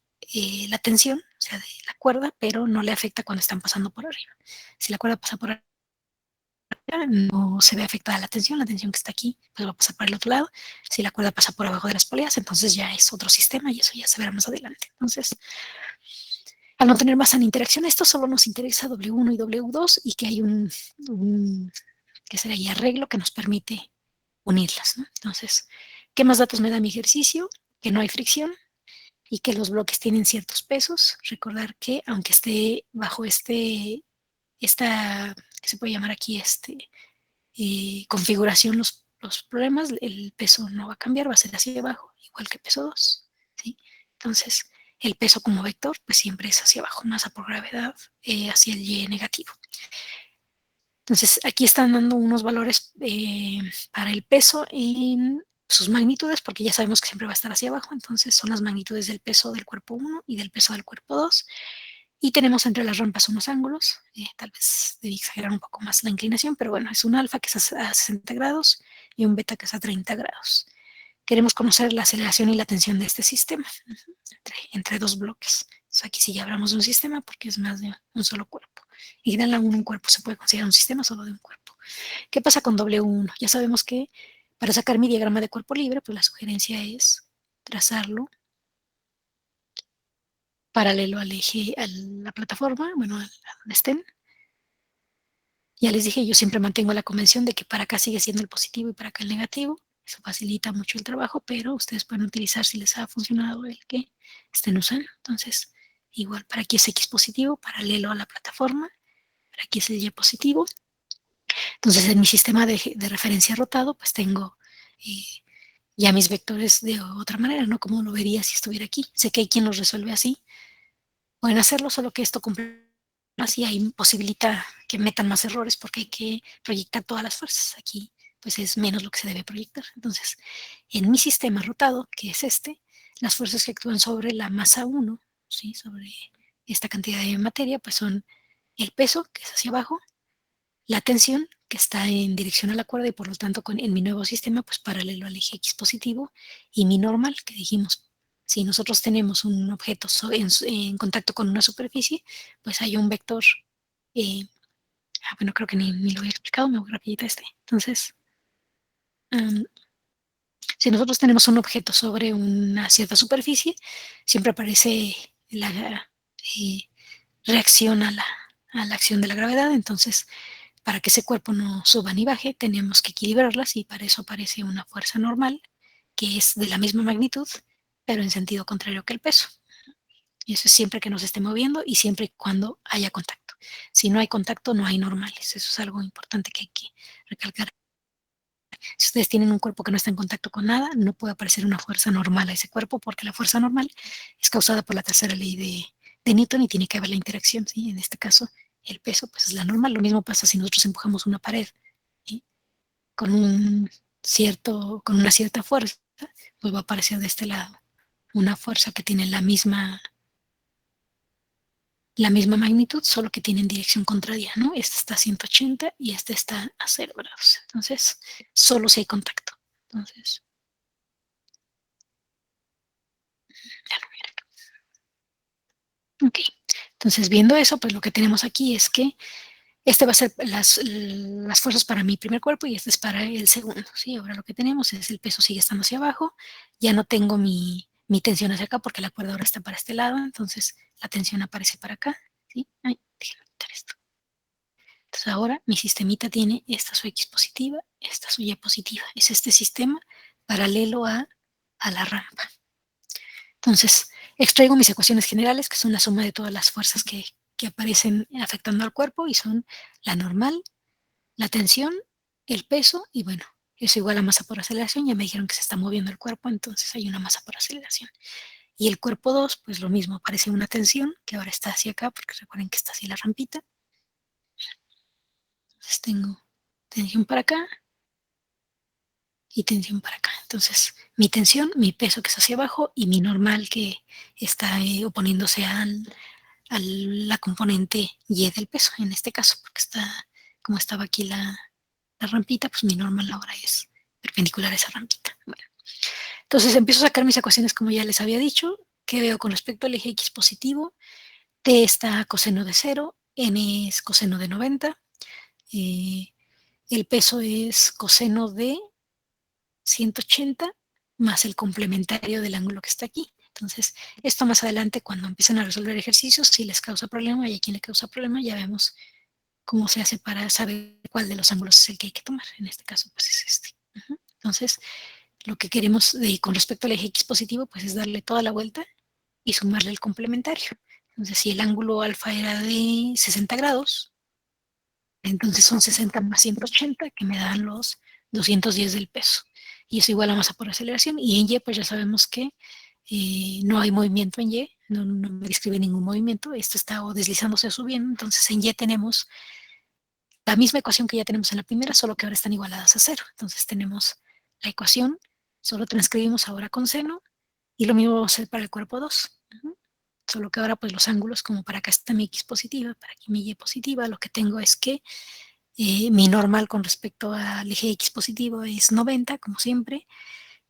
la tensión, o sea, de la cuerda, pero no le afecta cuando están pasando por arriba. Si la cuerda pasa por arriba, no se ve afectada la tensión que está aquí, pues va a pasar por el otro lado. Si la cuerda pasa por abajo de las poleas, entonces ya es otro sistema y eso ya se verá más adelante. Entonces, al no tener masa en interacción, esto solo nos interesa W1 y W2 y que hay un que sería arreglo que nos permite unirlas, ¿no? Entonces, ¿qué más datos me da mi ejercicio? Que no hay fricción y que los bloques tienen ciertos pesos. Recordar que aunque esté bajo esta, que se puede llamar aquí, configuración, los problemas, el peso no va a cambiar, va a ser hacia abajo, igual que peso 2. ¿Sí? Entonces, el peso como vector, pues siempre es hacia abajo, masa por gravedad, hacia el Y negativo. Entonces, aquí están dando unos valores para el peso en sus magnitudes, porque ya sabemos que siempre va a estar hacia abajo, entonces son las magnitudes del peso del cuerpo 1 y del peso del cuerpo 2. Y tenemos entre las rampas unos ángulos, tal vez debí exagerar un poco más la inclinación, pero bueno, es un alfa que es a 60 grados y un beta que es a 30 grados. Queremos conocer la aceleración y la tensión de este sistema entre dos bloques. Entonces aquí sí ya hablamos de un sistema porque es más de un solo cuerpo. Y en un cuerpo se puede considerar un sistema solo de un cuerpo. ¿Qué pasa con W1? Ya sabemos que para sacar mi diagrama de cuerpo libre, pues la sugerencia es trazarlo paralelo al eje, a la plataforma, bueno, a donde estén. Ya les dije, yo siempre mantengo la convención de que para acá sigue siendo el positivo y para acá el negativo. Eso facilita mucho el trabajo, pero ustedes pueden utilizar si les ha funcionado el que estén usando. Entonces, igual para aquí es X positivo, paralelo a la plataforma. Para aquí es el Y positivo. Entonces, en mi sistema de referencia rotado, pues tengo ya mis vectores de otra manera, ¿no? Como lo vería si estuviera aquí. Sé que hay quien los resuelve así. Pueden hacerlo, solo que esto así ahí posibilita que metan más errores porque hay que proyectar todas las fuerzas. Aquí pues es menos lo que se debe proyectar. Entonces, en mi sistema rotado, que es las fuerzas que actúan sobre la masa 1, ¿sí? Sobre esta cantidad de materia, pues son el peso, que es hacia abajo, la tensión, que está en dirección a la cuerda y por lo tanto en mi nuevo sistema, pues paralelo al eje X positivo, y mi normal, que dijimos, si nosotros tenemos un objeto en contacto con una superficie, pues hay un vector, eh, bueno, creo que ni lo había explicado, me voy rapidito Entonces, um, si nosotros tenemos un objeto sobre una cierta superficie, siempre aparece la reacción a la acción de la gravedad, entonces para que ese cuerpo no suba ni baje, tenemos que equilibrarlas y para eso aparece una fuerza normal que es de la misma magnitud, pero en sentido contrario que el peso. Y eso es siempre que nos esté moviendo y siempre y cuando haya contacto. Si no hay contacto, no hay normales. Eso es algo importante que hay que recalcar. Si ustedes tienen un cuerpo que no está en contacto con nada, no puede aparecer una fuerza normal a ese cuerpo porque la fuerza normal es causada por la tercera ley de Newton y tiene que haber la interacción. ¿Sí? En este caso, el peso pues es la normal. Lo mismo pasa si nosotros empujamos una pared, ¿sí? con con una cierta fuerza, pues va a aparecer de este lado una fuerza que tiene la misma magnitud, solo que tienen dirección contraria, ¿no? Esta está a 180 y esta está a 0 grados. Entonces, solo si hay contacto. Entonces, ya lo veré. Ok. Entonces, viendo eso, pues lo que tenemos aquí es que este va a ser las fuerzas para mi primer cuerpo y este es para el segundo, ¿sí? Ahora lo que tenemos es el peso sigue estando hacia abajo, ya no tengo mi mi tensión hacia acá porque la cuerda ahora está para este lado, entonces la tensión aparece para acá, ¿sí? Ay, déjenme quitar esto. Entonces ahora mi sistemita tiene esta su X positiva, esta su Y positiva. Es este sistema paralelo a la rampa. Entonces, extraigo mis ecuaciones generales, que son la suma de todas las fuerzas que aparecen afectando al cuerpo, y son la normal, la tensión, el peso, y bueno, eso igual a masa por aceleración. Ya me dijeron que se está moviendo el cuerpo, entonces hay una masa por aceleración. Y el cuerpo 2, pues lo mismo, aparece una tensión, que ahora está hacia acá, porque recuerden que está así la rampita. Entonces tengo tensión para acá y tensión para acá. Entonces, mi tensión, mi peso que es hacia abajo, y mi normal que está oponiéndose a la componente Y del peso, en este caso, porque está, como estaba aquí la rampita, pues mi normal ahora es perpendicular a esa rampita. Bueno, entonces empiezo a sacar mis ecuaciones como ya les había dicho. ¿Qué veo con respecto al eje X positivo? T está coseno de 0, N es coseno de 90, el peso es coseno de 180 más el complementario del ángulo que está aquí. Entonces, esto más adelante, cuando empiecen a resolver ejercicios, si les causa problema y a quien le causa problema, ya vemos cómo se hace para saber cuál de los ángulos es el que hay que tomar. En este caso, pues es este. Entonces, lo que queremos con respecto al eje X positivo, pues es darle toda la vuelta y sumarle el complementario. Entonces, si el ángulo alfa era de 60 grados, entonces son 60 más 180, que me dan los 210 del peso. Y eso igual a masa por aceleración. Y en Y, pues ya sabemos que no hay movimiento en Y, no me describe ningún movimiento. Esto está o deslizándose o subiendo. Entonces en Y tenemos la misma ecuación que ya tenemos en la primera, solo que ahora están igualadas a 0. Entonces tenemos la ecuación, solo transcribimos ahora con seno, y lo mismo vamos a hacer para el cuerpo 2. Solo que ahora pues los ángulos, como para acá está mi X positiva, para aquí mi Y positiva, lo que tengo es que mi normal con respecto al eje X positivo es 90, como siempre.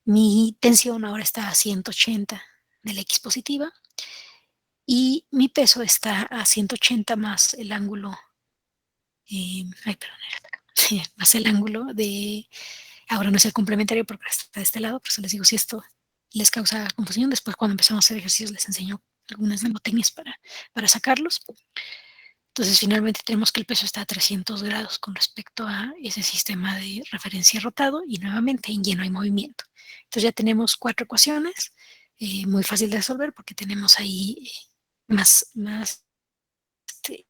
Mi tensión ahora está a 180 de la X positiva, y mi peso está a 180 más el ángulo, ay, perdón, sí, más el ángulo de, ahora no es el complementario porque está de este lado, por eso les digo, si esto les causa confusión, después cuando empezamos a hacer ejercicios les enseño algunas mnemotecnias para sacarlos. Entonces, finalmente tenemos que el peso está a 300 grados con respecto a ese sistema de referencia rotado, y nuevamente en Y no hay movimiento. Entonces ya tenemos 4 ecuaciones, muy fácil de resolver porque tenemos ahí más este,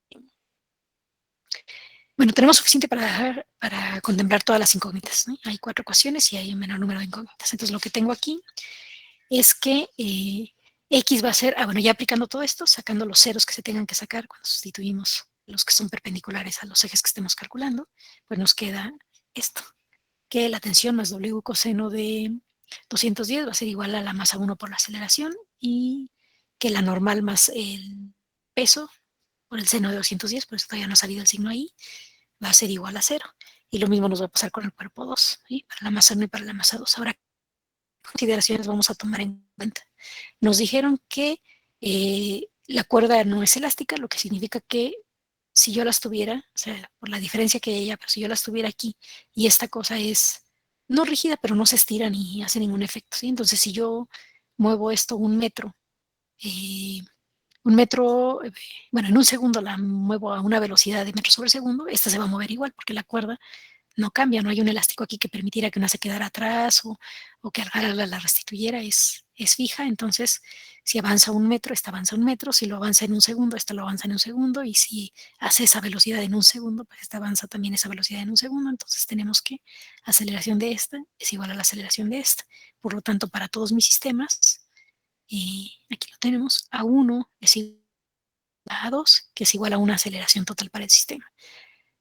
bueno, tenemos suficiente para contemplar todas las incógnitas, ¿no? Hay 4 ecuaciones y hay un menor número de incógnitas. Entonces lo que tengo aquí es que X va a ser, bueno, ya aplicando todo esto, sacando los ceros que se tengan que sacar cuando sustituimos los que son perpendiculares a los ejes que estemos calculando, pues nos queda esto, que la tensión más W coseno de 210 va a ser igual a la masa 1 por la aceleración, y que la normal más el peso por el seno de 210, por eso todavía no ha salido el signo ahí, va a ser igual a 0. Y lo mismo nos va a pasar con el cuerpo 2, ¿sí? Para la masa 1 y para la masa 2. Ahora, ¿qué consideraciones vamos a tomar en cuenta? Nos dijeron que la cuerda no es elástica, lo que significa que si yo las tuviera, o sea, por la diferencia que hay ella, pero si yo las tuviera aquí y esta cosa es no rígida, pero no se estira ni hace ningún efecto, ¿sí? Entonces, si yo muevo esto 1 metro, eh, 1 metro, bueno, en un segundo la muevo a una velocidad de metros sobre segundo, esta se va a mover igual porque la cuerda no cambia, no hay un elástico aquí que permitiera que una se quedara atrás o que la restituyera, es fija. Entonces, si avanza 1 metro, esta avanza 1 metro, si lo avanza en un segundo, esta lo avanza en un segundo, y si hace esa velocidad en un segundo, pues esta avanza también esa velocidad en un segundo. Entonces tenemos que aceleración de esta es igual a la aceleración de esta. Por lo tanto, para todos mis sistemas, aquí lo tenemos, A1 es igual a 2, que es igual a una aceleración total para el sistema.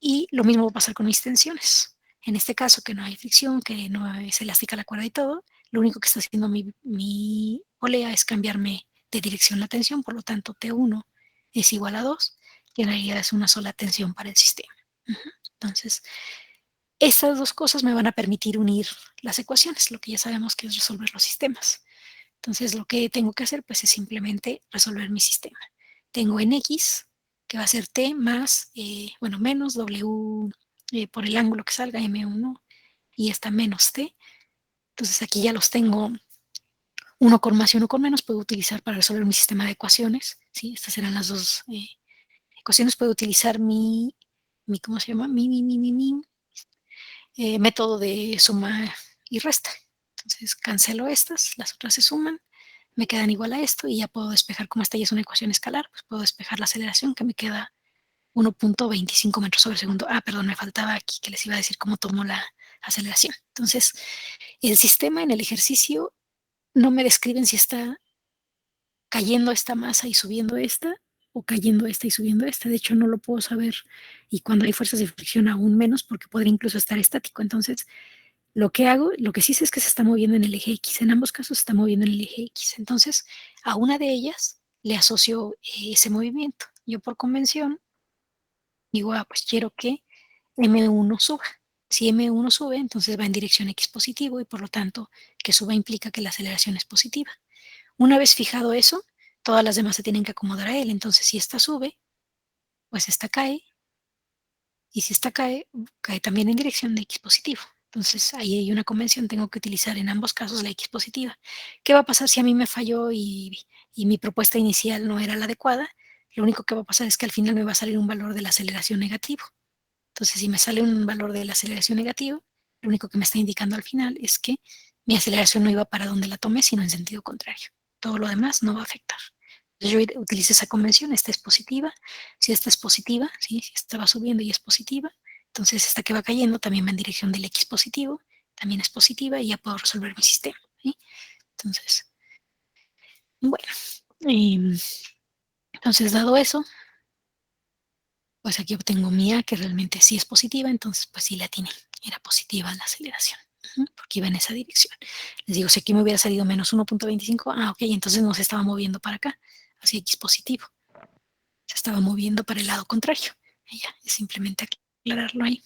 Y lo mismo va a pasar con mis tensiones. En este caso, que no hay fricción, que no es elástica la cuerda y todo, lo único que está haciendo mi polea es cambiarme de dirección la tensión, por lo tanto T1 es igual a 2, que en realidad es una sola tensión para el sistema. Entonces, estas dos cosas me van a permitir unir las ecuaciones, lo que ya sabemos que es resolver los sistemas. Entonces, lo que tengo que hacer pues es simplemente resolver mi sistema. Tengo en X, que va a ser T más, bueno, menos W por el ángulo que salga, M1, y esta menos T. Entonces aquí ya los tengo uno con más y uno con menos puedo utilizar para resolver mi sistema de ecuaciones, ¿sí? Estas serán las dos ecuaciones. Puedo utilizar ¿cómo se llama? Método de suma y resta. Entonces cancelo estas, las otras se suman, me quedan igual a esto y ya puedo despejar, como esta ya es una ecuación escalar, pues puedo despejar la aceleración que me queda 1.25 metros sobre segundo. Perdón, me faltaba aquí que les iba a decir cómo tomo la aceleración. Entonces, el sistema en el ejercicio no me describen si está cayendo esta masa y subiendo esta, o cayendo esta y subiendo esta. De hecho, no lo puedo saber. Y cuando hay fuerzas de fricción, aún menos, porque podría incluso estar estático. Entonces, lo que hago, lo que sí sé es que se está moviendo en el eje X. En ambos casos se está moviendo en el eje X. Entonces, a una de ellas le asocio ese movimiento. Yo por convención digo, pues quiero que M1 suba. Si M1 sube, entonces va en dirección X positivo y por lo tanto que suba implica que la aceleración es positiva. Una vez fijado eso, todas las demás se tienen que acomodar a él. Entonces, si esta sube, pues esta cae. Y si esta cae, cae también en dirección de X positivo. Entonces, ahí hay una convención, tengo que utilizar en ambos casos la X positiva. ¿Qué va a pasar si a mí me falló y mi propuesta inicial no era la adecuada? Lo único que va a pasar es que al final me va a salir un valor de la aceleración negativo. Entonces, si me sale un valor de la aceleración negativo, lo único que me está indicando al final es que mi aceleración no iba para donde la tomé, sino en sentido contrario. Todo lo demás no va a afectar. Entonces, yo utilizo esa convención, esta es positiva. Si esta es positiva, ¿sí? Si esta va subiendo y es positiva, entonces esta que va cayendo también va en dirección del X positivo, también es positiva y ya puedo resolver mi sistema. ¿Sí? Entonces, bueno, eh, entonces dado eso, pues aquí obtengo mi A, que realmente sí es positiva, entonces pues sí la tiene, era positiva la aceleración, porque iba en esa dirección. Les digo, si aquí me hubiera salido menos 1.25, ok, entonces no se estaba moviendo para acá, hacia X positivo, se estaba moviendo para el lado contrario. Y ya, es simplemente aclararlo ahí.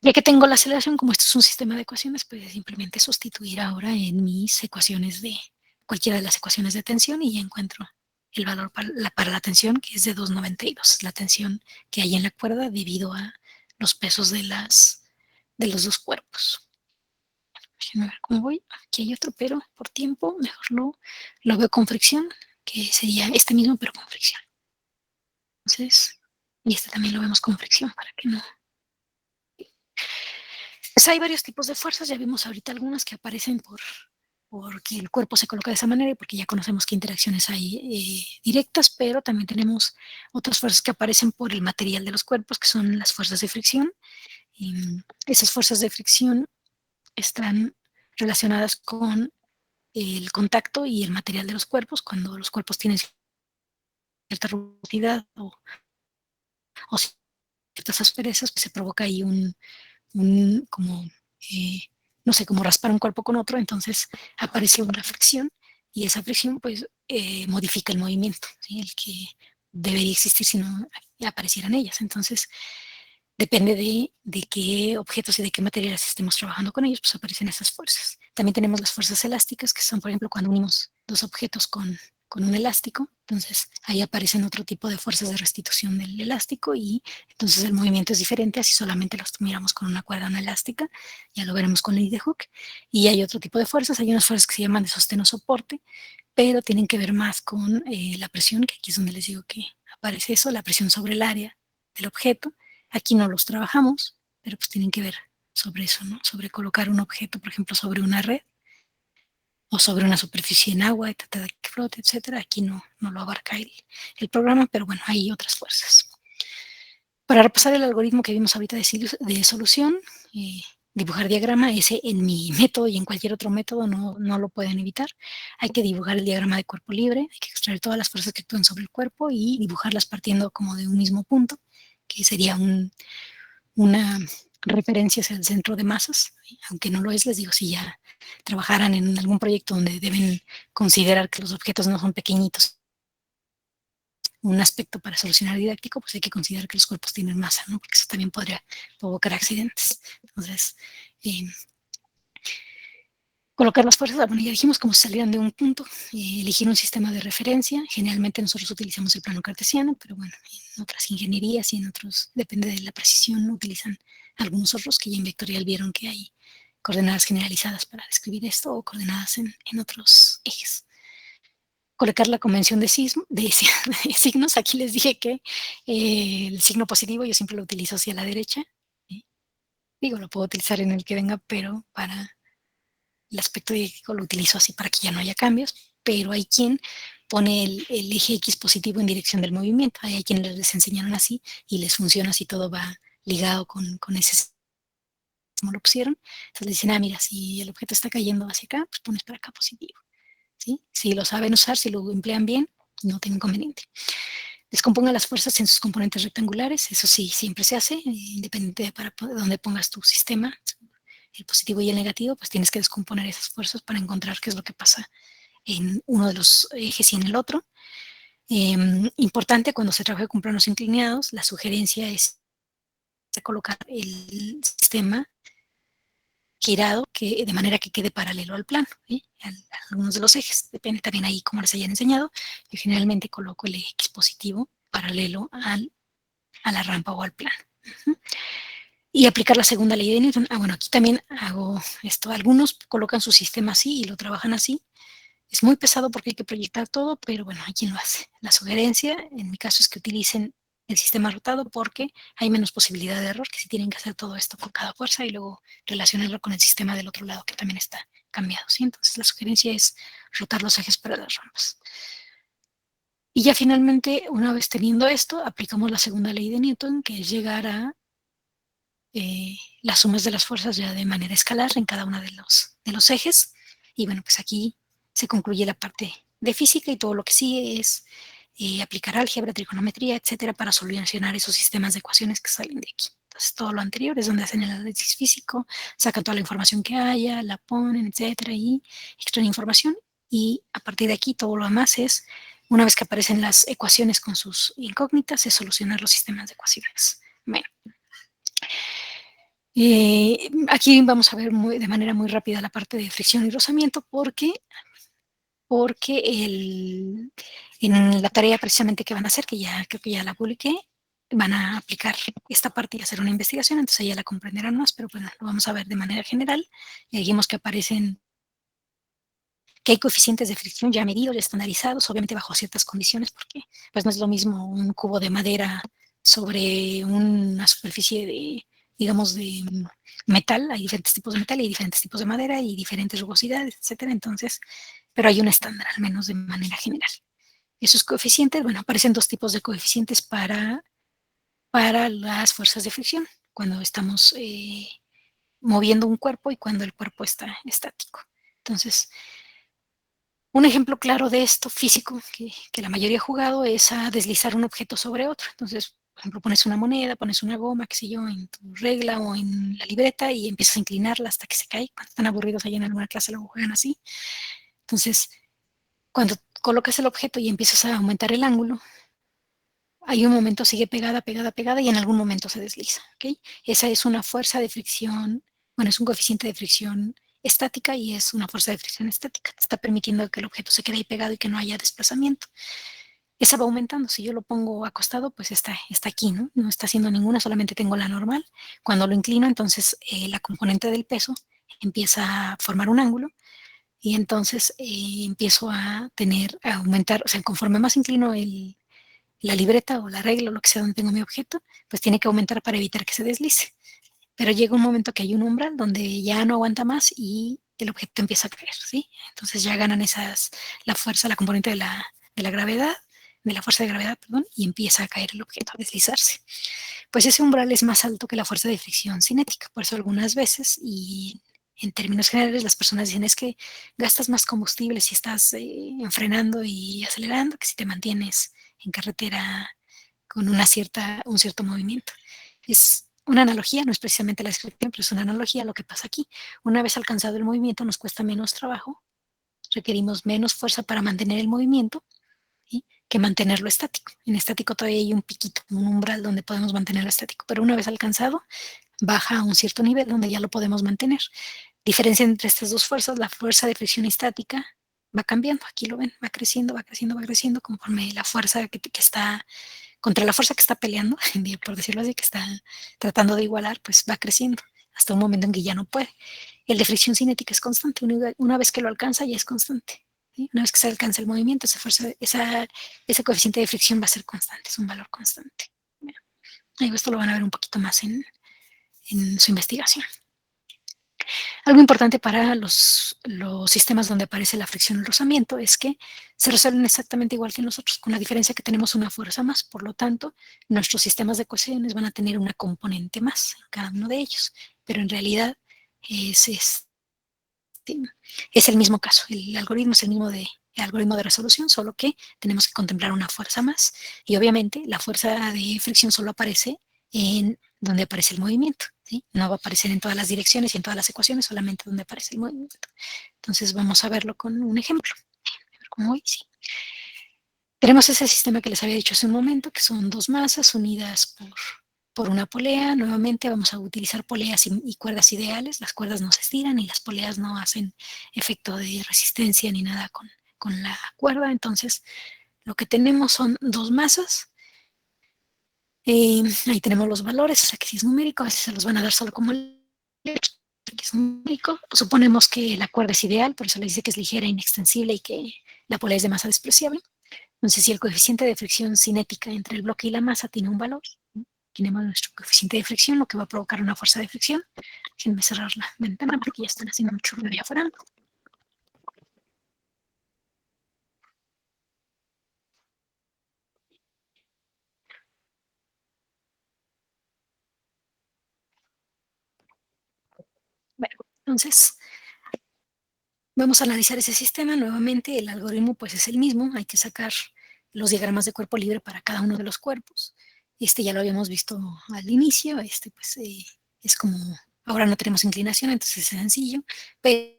Ya que tengo la aceleración, como esto es un sistema de ecuaciones, pues simplemente sustituir ahora en mis ecuaciones de cualquiera de las ecuaciones de tensión y ya encuentro el valor para la tensión, que es de 2,92. La tensión que hay en la cuerda debido a los pesos de los dos cuerpos. Déjenme ver cómo voy. Aquí hay otro, pero por tiempo mejor lo veo con fricción, que sería este mismo, pero con fricción. Entonces, y este también lo vemos con fricción para que no. Pues hay varios tipos de fuerzas, ya vimos ahorita algunas que aparecen porque el cuerpo se coloca de esa manera y porque ya conocemos qué interacciones hay directas, pero también tenemos otras fuerzas que aparecen por el material de los cuerpos, que son las fuerzas de fricción. Y esas fuerzas de fricción están relacionadas con el contacto y el material de los cuerpos. Cuando los cuerpos tienen cierta rugosidad o ciertas asperezas, pues se provoca ahí como, eh, no sé, como raspar un cuerpo con otro, entonces aparece una fricción y esa fricción pues modifica el movimiento, ¿sí? El que debería existir si no aparecieran ellas. Entonces, depende de qué objetos y de qué materiales estemos trabajando con ellos, pues aparecen esas fuerzas. También tenemos las fuerzas elásticas, que son, por ejemplo, cuando unimos dos objetos con un elástico, entonces ahí aparecen otro tipo de fuerzas de restitución del elástico y entonces el movimiento es diferente así solamente los miramos con una cuerda no elástica, ya lo veremos con Ley de Hooke. Y hay otro tipo de fuerzas, hay unas fuerzas que se llaman de sostén o soporte, pero tienen que ver más con la presión, que aquí es donde les digo que aparece eso, la presión sobre el área del objeto. Aquí no los trabajamos, pero pues tienen que ver sobre eso, ¿no? Sobre colocar un objeto, por ejemplo, sobre una red o sobre una superficie en agua y tratar de que flote, etcétera. Aquí no lo abarca el programa, pero bueno, hay otras fuerzas. Para repasar el algoritmo que vimos ahorita de solución, dibujar diagrama, ese en mi método y en cualquier otro método no lo pueden evitar. Hay que dibujar el diagrama de cuerpo libre, hay que extraer todas las fuerzas que actúan sobre el cuerpo y dibujarlas partiendo como de un mismo punto, que sería una referencia hacia el centro de masas, aunque no lo es, les digo, si ya trabajaran en algún proyecto donde deben considerar que los objetos no son pequeñitos, un aspecto para solucionar didáctico, pues hay que considerar que los cuerpos tienen masa, ¿no? Porque eso también podría provocar accidentes. Entonces, eh, colocar las fuerzas, bueno, ya dijimos cómo salían de un punto, elegir un sistema de referencia. Generalmente nosotros utilizamos el plano cartesiano, pero bueno, en otras ingenierías y en otros, depende de la precisión, utilizan algunos otros que ya en vectorial vieron que hay coordenadas generalizadas para describir esto o coordenadas en otros ejes. Colocar la convención de, de signos, aquí les dije que el signo positivo yo siempre lo utilizo hacia la derecha. Digo, lo puedo utilizar en el que venga, pero para el aspecto diegético lo utilizo así para que ya no haya cambios, pero hay quien pone el eje X positivo en dirección del movimiento. Hay quienes les enseñaron así y les funciona así, todo va ligado con ese como lo pusieron. Entonces dicen, mira, si el objeto está cayendo hacia acá, pues pones para acá positivo. ¿Sí? Si lo saben usar, si lo emplean bien, no tiene inconveniente. Descomponga las fuerzas en sus componentes rectangulares, eso sí, siempre se hace, independiente de para donde pongas tu sistema, el positivo y el negativo, pues tienes que descomponer esas fuerzas para encontrar qué es lo que pasa en uno de los ejes y en el otro. Importante cuando se trabaja con planos inclinados, la sugerencia es colocar el sistema girado de manera que quede paralelo al plano, a algunos de los ejes, depende también ahí cómo les hayan enseñado. Yo generalmente coloco el eje X positivo paralelo a la rampa o al plano. Y aplicar la segunda ley de Newton. Bueno, aquí también hago esto. Algunos colocan su sistema así y lo trabajan así. Es muy pesado porque hay que proyectar todo, pero bueno, hay quien lo hace. La sugerencia, en mi caso, es que utilicen el sistema rotado porque hay menos posibilidad de error que si tienen que hacer todo esto con cada fuerza y luego relacionarlo con el sistema del otro lado que también está cambiado. ¿Sí? Entonces la sugerencia es rotar los ejes para las rampas. Y ya finalmente, una vez teniendo esto, aplicamos la segunda ley de Newton, que es llegar a las sumas de las fuerzas ya de manera escalar en cada uno de los ejes. Y bueno, pues aquí se concluye la parte de física y todo lo que sigue es aplicar álgebra, trigonometría, etcétera, para solucionar esos sistemas de ecuaciones que salen de aquí. Entonces, todo lo anterior es donde hacen el análisis físico, sacan toda la información que haya, la ponen, etcétera, y extraen información. Y a partir de aquí, todo lo demás es, una vez que aparecen las ecuaciones con sus incógnitas, es solucionar los sistemas de ecuaciones. Bueno, aquí vamos a ver de manera muy rápida la parte de fricción y rozamiento porque en la tarea precisamente que van a hacer, que ya creo que ya la publiqué, van a aplicar esta parte y hacer una investigación, entonces ya la comprenderán más, pero bueno, lo vamos a ver de manera general. Y dijimos que aparecen, que hay coeficientes de fricción ya medidos, ya estandarizados, obviamente bajo ciertas condiciones, porque pues no es lo mismo un cubo de madera sobre una superficie de, digamos, de metal, hay diferentes tipos de metal y diferentes tipos de madera y diferentes rugosidades, etcétera, entonces, pero hay un estándar, al menos de manera general. Esos coeficientes, bueno, aparecen dos tipos de coeficientes para las fuerzas de fricción, cuando estamos moviendo un cuerpo y cuando el cuerpo está estático. Entonces, un ejemplo claro de esto físico que la mayoría ha jugado es a deslizar un objeto sobre otro. Entonces, por ejemplo, pones una moneda, pones una goma, qué sé yo, en tu regla o en la libreta y empiezas a inclinarla hasta que se cae. Cuando están aburridos allá en alguna clase lo juegan así. Entonces, cuando colocas el objeto y empiezas a aumentar el ángulo, hay un momento sigue pegada, pegada, pegada y en algún momento se desliza. ¿Okay? Esa es una fuerza de fricción, bueno, es un coeficiente de fricción estática y es una fuerza de fricción estática. Está permitiendo que el objeto se quede ahí pegado y que no haya desplazamiento. Esa va aumentando. Si yo lo pongo acostado, pues está aquí, ¿no? No está haciendo ninguna, solamente tengo la normal. Cuando lo inclino, entonces la componente del peso empieza a formar un ángulo y entonces empiezo a aumentar, o sea, conforme más inclino la libreta o la regla o lo que sea donde tengo mi objeto, pues tiene que aumentar para evitar que se deslice. Pero llega un momento que hay un umbral donde ya no aguanta más y el objeto empieza a caer, ¿sí? Entonces ya ganan la fuerza, la componente de la gravedad, de la fuerza de gravedad, perdón, y empieza a caer el objeto, a deslizarse. Pues ese umbral es más alto que la fuerza de fricción cinética, por eso algunas veces, y en términos generales, las personas dicen es que gastas más combustible si estás frenando y acelerando que si te mantienes en carretera con un cierto movimiento. Es una analogía, no es precisamente la descripción, pero es una analogía a lo que pasa aquí. Una vez alcanzado el movimiento nos cuesta menos trabajo, requerimos menos fuerza para mantener el movimiento, ¿sí? Que mantenerlo estático. En estático todavía hay un piquito, un umbral donde podemos mantenerlo estático, pero una vez alcanzado, baja a un cierto nivel donde ya lo podemos mantener. Diferencia entre estas dos fuerzas, la fuerza de fricción estática va cambiando, aquí lo ven, va creciendo, va creciendo, va creciendo conforme la fuerza que está contra la fuerza que está peleando, por decirlo así, que está tratando de igualar, pues va creciendo hasta un momento en que ya no puede. El de fricción cinética es constante, una vez que lo alcanza ya es constante. ¿Sí? Una vez que se alcanza el movimiento, ese coeficiente de fricción va a ser constante, es un valor constante. Esto lo van a ver un poquito más en su investigación. Algo importante para los sistemas donde aparece la fricción y el rozamiento es que se resuelven exactamente igual que nosotros, con la diferencia que tenemos una fuerza más. Por lo tanto, nuestros sistemas de ecuaciones van a tener una componente más en cada uno de ellos. Pero en realidad es, es el mismo caso. El algoritmo es el algoritmo de resolución, solo que tenemos que contemplar una fuerza más. Y obviamente la fuerza de fricción solo aparece en donde aparece el movimiento. ¿Sí? No va a aparecer en todas las direcciones y en todas las ecuaciones, solamente donde aparece el movimiento. Entonces vamos a verlo con un ejemplo. A ver cómo voy. Sí. Tenemos ese sistema que les había dicho hace un momento, que son dos masas unidas por una polea. Nuevamente vamos a utilizar poleas y cuerdas ideales. Las cuerdas no se estiran y las poleas no hacen efecto de resistencia ni nada con la cuerda. Entonces, lo que tenemos son dos masas. Ahí tenemos los valores. Aquí sí es numérico, a veces se los van a dar solo como el que es numérico. Suponemos que la cuerda es ideal, por eso le dice que es ligera, inextensible y que la polea es de masa despreciable. Entonces, si el coeficiente de fricción cinética entre el bloque y la masa tiene un valor, tenemos nuestro coeficiente de fricción, lo que va a provocar una fuerza de fricción. Déjenme cerrar la ventana porque ya están haciendo mucho ruido allá afuera. Bueno, entonces vamos a analizar ese sistema. Nuevamente, el algoritmo pues es el mismo. Hay que sacar los diagramas de cuerpo libre para cada uno de los cuerpos. Ya lo habíamos visto al inicio. Pues es como, ahora no tenemos inclinación, entonces es sencillo. Pero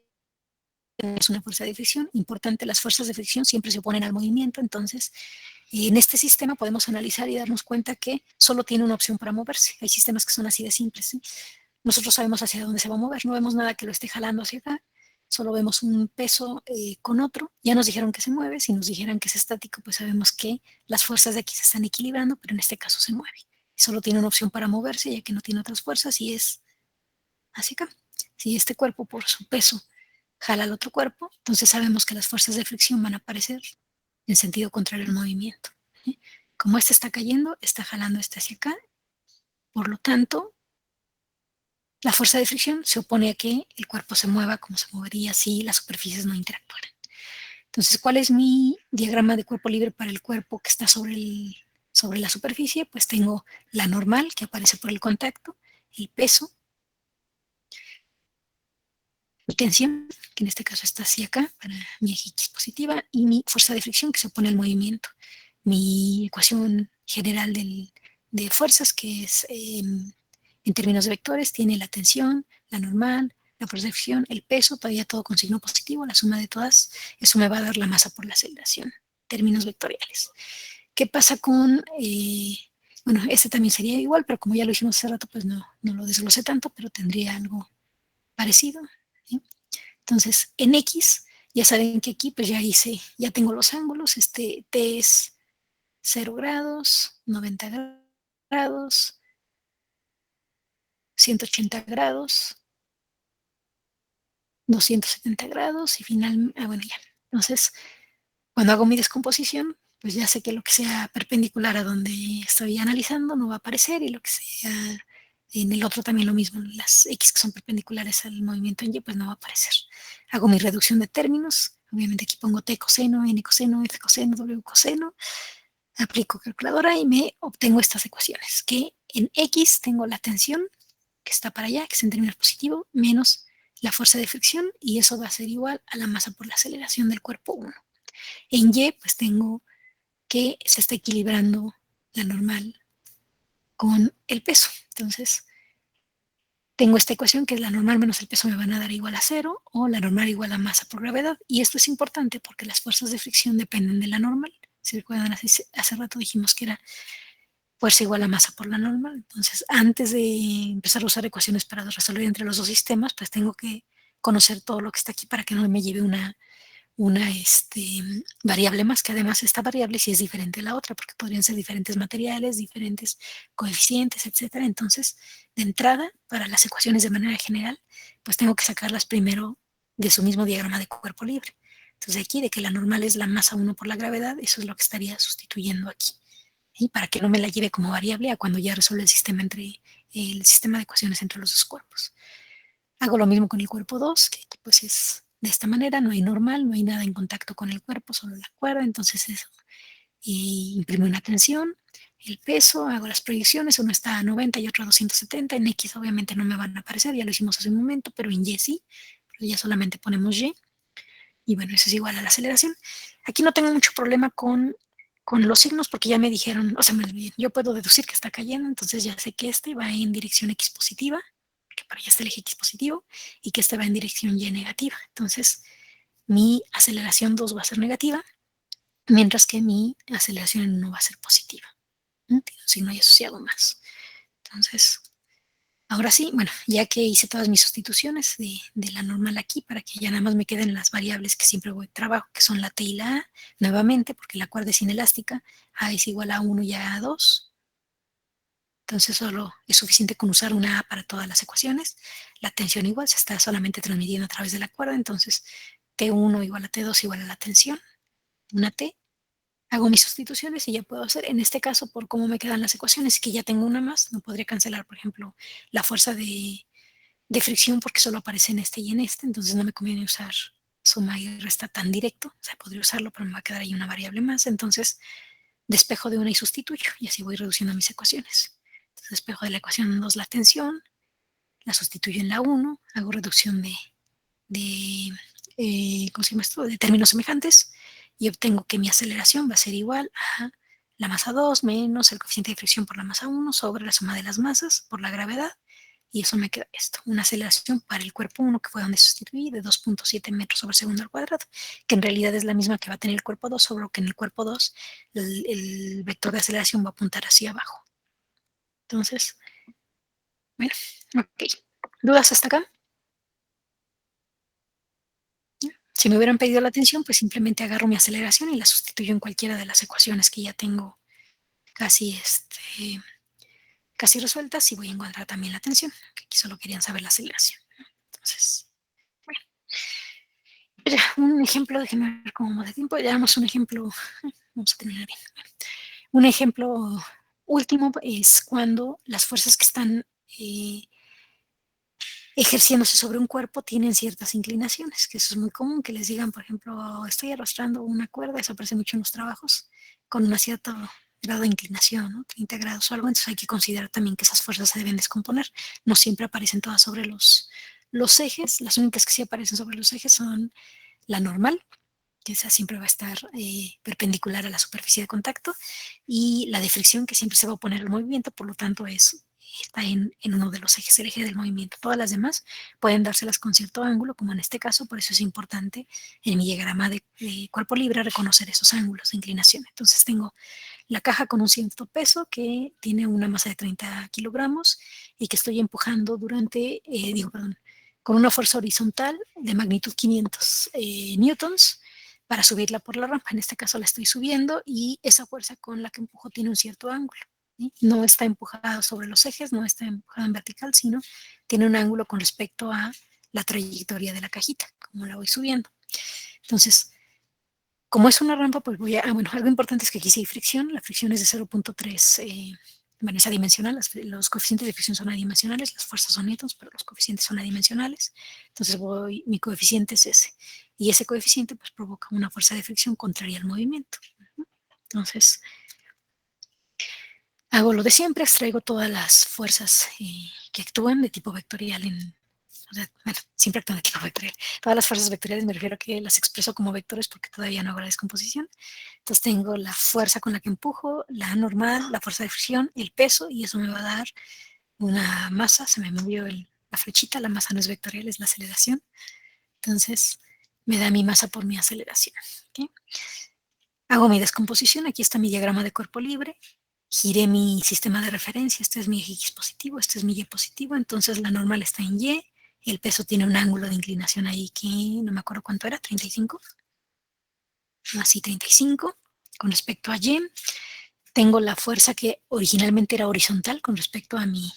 tenemos una fuerza de fricción. Importante, las fuerzas de fricción siempre se oponen al movimiento. Entonces, en este sistema podemos analizar y darnos cuenta que solo tiene una opción para moverse. Hay sistemas que son así de simples. ¿Sí? Nosotros sabemos hacia dónde se va a mover. No vemos nada que lo esté jalando hacia acá. Solo vemos un peso con otro. Ya nos dijeron que se mueve. Si nos dijeran que es estático, pues sabemos que las fuerzas de aquí se están equilibrando, pero en este caso se mueve. Solo tiene una opción para moverse, ya que no tiene otras fuerzas, y es hacia acá. Si este cuerpo, por su peso, jala al otro cuerpo, entonces sabemos que las fuerzas de fricción van a aparecer en sentido contrario al movimiento. ¿Sí? Como este está cayendo, está jalando este hacia acá. Por lo tanto, la fuerza de fricción se opone a que el cuerpo se mueva como se movería si las superficies no interactuaran. Entonces, ¿cuál es mi diagrama de cuerpo libre para el cuerpo que está sobre la superficie? Pues tengo la normal, que aparece por el contacto, el peso, mi tensión, que en este caso está hacia acá, para mi eje X positiva, y mi fuerza de fricción, que se opone al movimiento. Mi ecuación general de fuerzas, que es en términos de vectores, tiene la tensión, la normal, la fuerza de fricción, el peso, todavía todo con signo positivo, la suma de todas, eso me va a dar la masa por la aceleración, términos vectoriales. ¿Qué pasa con, bueno, este también sería igual, pero como ya lo hicimos hace rato, pues no lo desglosé tanto, pero tendría algo parecido. ¿Sí? Entonces, en X, ya saben que aquí pues ya tengo los ángulos, T es 0 grados, 90 grados, 180 grados, 270 grados y finalmente, bueno, ya. Entonces, cuando hago mi descomposición, pues ya sé que lo que sea perpendicular a donde estoy analizando no va a aparecer y lo que sea en el otro también lo mismo, las X que son perpendiculares al movimiento en Y, pues no va a aparecer. Hago mi reducción de términos, obviamente aquí pongo T coseno, N coseno, F coseno, W coseno, aplico calculadora y me obtengo estas ecuaciones, que en X tengo la tensión que está para allá, que es en términos positivos, menos la fuerza de fricción, y eso va a ser igual a la masa por la aceleración del cuerpo 1. En Y, pues tengo que se está equilibrando la normal con el peso. Entonces, tengo esta ecuación que es la normal menos el peso me van a dar igual a 0, o la normal igual a masa por gravedad. Y esto es importante porque las fuerzas de fricción dependen de la normal. Si recuerdan, hace rato dijimos que era fuerza igual a masa por la normal. Entonces, antes de empezar a usar ecuaciones para resolver entre los dos sistemas, pues tengo que conocer todo lo que está aquí para que no me lleve una variable más, que además esta variable sí es diferente a la otra, porque podrían ser diferentes materiales, diferentes coeficientes, etcétera. Entonces, de entrada, para las ecuaciones de manera general, pues tengo que sacarlas primero de su mismo diagrama de cuerpo libre. Entonces, aquí de que la normal es la masa 1 por la gravedad, eso es lo que estaría sustituyendo aquí. Y para que no me la lleve como variable a cuando ya resuelve el sistema de ecuaciones entre los dos cuerpos. Hago lo mismo con el cuerpo 2, que pues es de esta manera, no hay normal, no hay nada en contacto con el cuerpo, solo la cuerda, entonces eso. Y imprimo una tensión, el peso, hago las proyecciones, uno está a 90 y otro a 270, en X obviamente no me van a aparecer, ya lo hicimos hace un momento, pero en Y sí, pero ya solamente ponemos y bueno, eso es igual a la aceleración. Aquí no tengo mucho problema con los signos porque ya me dijeron, o sea, yo puedo deducir que está cayendo, entonces ya sé que este va en dirección X positiva, que para allá está el eje X positivo, y que este va en dirección Y negativa. Entonces, mi aceleración 2 va a ser negativa, mientras que mi aceleración en 1 va a ser positiva. Tiene un signo ahí asociado más. Entonces, ahora sí, bueno, ya que hice todas mis sustituciones de la normal aquí, para que ya nada más me queden las variables que siempre voy trabajo, que son la T y la A, nuevamente, porque la cuerda es inelástica, A es igual a 1 y a 2. Entonces solo es suficiente con usar una A para todas las ecuaciones. La tensión igual se está solamente transmitiendo a través de la cuerda, entonces T1 igual a T2 igual a la tensión, una T. Hago mis sustituciones y ya puedo hacer, en este caso, por cómo me quedan las ecuaciones, que ya tengo una más, no podría cancelar, por ejemplo, la fuerza de fricción porque solo aparece en este y en este, entonces no me conviene usar suma y resta tan directo, o sea, podría usarlo, pero me va a quedar ahí una variable más, entonces despejo de una y sustituyo, y así voy reduciendo mis ecuaciones. Entonces despejo de la ecuación 2 la tensión, la sustituyo en la 1, hago reducción ¿cómo se llama esto? De términos semejantes, y obtengo que mi aceleración va a ser igual a la masa 2 menos el coeficiente de fricción por la masa 1 sobre la suma de las masas por la gravedad, y eso me queda esto, una aceleración para el cuerpo 1, que fue donde sustituí, de 2.7 metros sobre segundo al cuadrado, que en realidad es la misma que va a tener el cuerpo 2, solo que en el cuerpo 2 el vector de aceleración va a apuntar hacia abajo. Entonces, bueno, ok. ¿Dudas hasta acá? Si me hubieran pedido la atención, pues simplemente agarro mi aceleración y la sustituyo en cualquiera de las ecuaciones que ya tengo casi, casi resueltas, y voy a encontrar también la tensión, que aquí solo querían saber la aceleración. Entonces, bueno, ya, un ejemplo, déjenme ver cómo de tiempo, ya damos un ejemplo, vamos a terminar bien. Un ejemplo último es cuando las fuerzas que están ejerciéndose sobre un cuerpo tienen ciertas inclinaciones, que eso es muy común, que les digan, por ejemplo, estoy arrastrando una cuerda, eso aparece mucho en los trabajos, con un cierto grado de inclinación, ¿no? 30 grados o algo, entonces hay que considerar también que esas fuerzas se deben descomponer, no siempre aparecen todas sobre los ejes, las únicas que sí aparecen sobre los ejes son la normal, que esa siempre va a estar perpendicular a la superficie de contacto, y la de fricción, que siempre se va a oponer al movimiento, por lo tanto está en uno de los ejes, el eje del movimiento. Todas las demás pueden dárselas con cierto ángulo, como en este caso, por eso es importante en mi diagrama de cuerpo libre reconocer esos ángulos de inclinación. Entonces tengo la caja con un cierto peso que tiene una masa de 30 kilogramos y que estoy empujando con una fuerza horizontal de magnitud 500 newtons para subirla por la rampa. En este caso la estoy subiendo y esa fuerza con la que empujo tiene un cierto ángulo. ¿Sí? No está empujada sobre los ejes, no está empujada en vertical, sino tiene un ángulo con respecto a la trayectoria de la cajita, como la voy subiendo. Entonces, como es una rampa, pues bueno, algo importante es que aquí sí hay fricción. La fricción es de 0.3, bueno, es adimensional. Los coeficientes de fricción son adimensionales, las fuerzas son newtons, pero los coeficientes son adimensionales. Entonces mi coeficiente es ese. Y ese coeficiente pues provoca una fuerza de fricción contraria al movimiento. Entonces, hago lo de siempre, extraigo todas las fuerzas que actúan de tipo vectorial o sea, bueno, siempre actúan de tipo vectorial. Todas las fuerzas vectoriales me refiero a que las expreso como vectores porque todavía no hago la descomposición. Entonces tengo la fuerza con la que empujo, la normal, la fuerza de fricción, el peso, y eso me va a dar una masa. Se me movió la flechita, la masa no es vectorial, es la aceleración. Entonces me da mi masa por mi aceleración. ¿Okay? Hago mi descomposición, aquí está mi diagrama de cuerpo libre, giré mi sistema de referencia, este es mi X positivo, este es mi Y positivo, entonces la normal está en Y, el peso tiene un ángulo de inclinación ahí que no me acuerdo cuánto era, 35. así 35. Con respecto a Y, tengo la fuerza que originalmente era horizontal con respecto a mi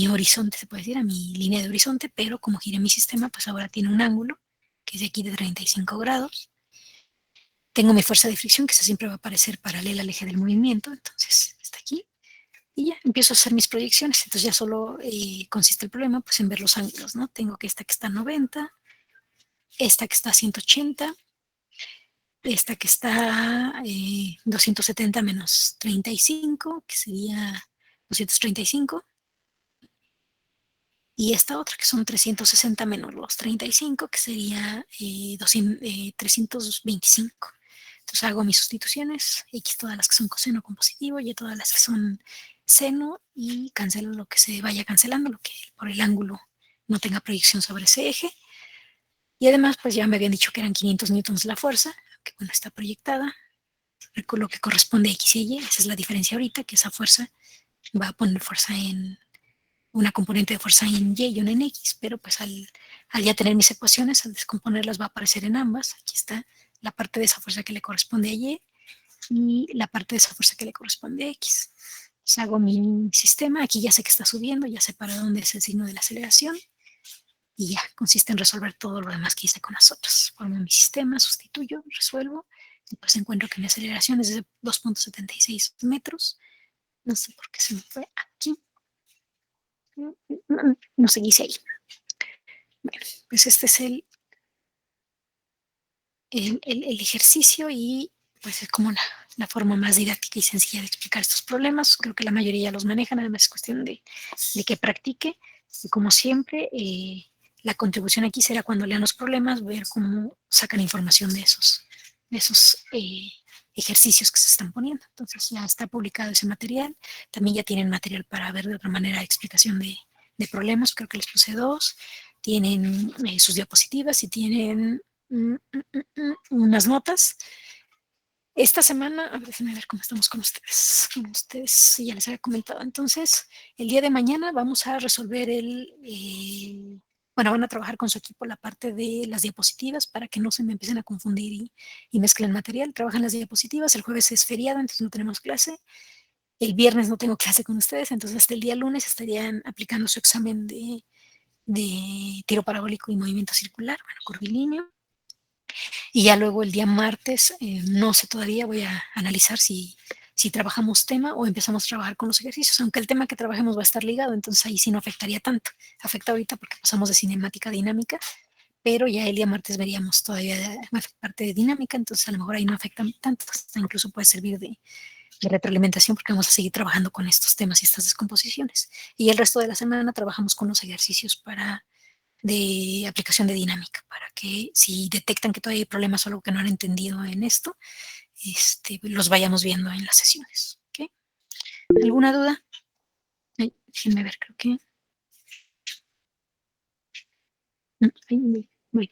horizonte, se puede decir, a mi línea de horizonte, pero como giré mi sistema, pues ahora tiene un ángulo, que es de aquí de 35 grados. Tengo mi fuerza de fricción, que esa siempre va a aparecer paralela al eje del movimiento, entonces está aquí. Y ya empiezo a hacer mis proyecciones, entonces ya solo consiste el problema pues en ver los ángulos, ¿no? Tengo que esta que está a 90, esta que está a 180, esta que está 270 menos 35, que sería 235, y esta otra que son 360 menos los 35, que sería 325. Entonces hago mis sustituciones, X todas las que son coseno con positivo, Y todas las que son seno, y cancelo lo que se vaya cancelando, lo que por el ángulo no tenga proyección sobre ese eje. Y además, pues ya me habían dicho que eran 500 newtons la fuerza, que bueno, está proyectada, con lo que corresponde a X y Y. Esa es la diferencia ahorita, que esa fuerza va a poner fuerza en una componente de fuerza en Y y una en X, pero pues al ya tener mis ecuaciones, al descomponerlas va a aparecer en ambas. Aquí está la parte de esa fuerza que le corresponde a Y y la parte de esa fuerza que le corresponde a X. Entonces hago mi sistema, aquí ya sé que está subiendo, ya sé para dónde es el signo de la aceleración, y ya consiste en resolver todo lo demás que hice con las otras. Formo mi sistema, sustituyo, resuelvo, y pues encuentro que mi aceleración es de 2.76 metros. No sé por qué se me fue aquí. No sé qué hice ahí. Bueno, pues este es el ejercicio, y pues es como la forma más didáctica y sencilla de explicar estos problemas. Creo que la mayoría ya los manejan, además es cuestión de que practique. Y como siempre, la contribución aquí será cuando lean los problemas, ver cómo sacan información de esos ejercicios que se están poniendo. Entonces ya está publicado ese material. También ya tienen material para ver de otra manera explicación de problemas. Creo que les puse dos. Tienen sus diapositivas y tienen unas notas. Esta semana, a ver, déjenme ver cómo estamos con ustedes. Con ustedes, sí, ya les había comentado. Entonces, el día de mañana vamos a resolver bueno, van a trabajar con su equipo la parte de las diapositivas para que no se me empiecen a confundir y mezclen material. Trabajan las diapositivas, el jueves es feriado, entonces no tenemos clase. El viernes no tengo clase con ustedes, entonces hasta el día lunes estarían aplicando su examen de tiro parabólico y movimiento circular, bueno, curvilíneo. Y ya luego el día martes, no sé todavía, voy a analizar si trabajamos tema o empezamos a trabajar con los ejercicios, aunque el tema que trabajemos va a estar ligado, entonces ahí sí no afectaría tanto. Afecta ahorita porque pasamos de cinemática a dinámica, pero ya el día martes veríamos todavía parte de dinámica, entonces a lo mejor ahí no afecta tanto, hasta incluso puede servir de retroalimentación porque vamos a seguir trabajando con estos temas y estas descomposiciones. Y el resto de la semana trabajamos con los ejercicios de aplicación de dinámica, para que si detectan que todavía hay problemas o algo que no han entendido en esto, los vayamos viendo en las sesiones. ¿Okay? ¿Alguna duda? Ay, déjenme ver, creo que... Ay, muy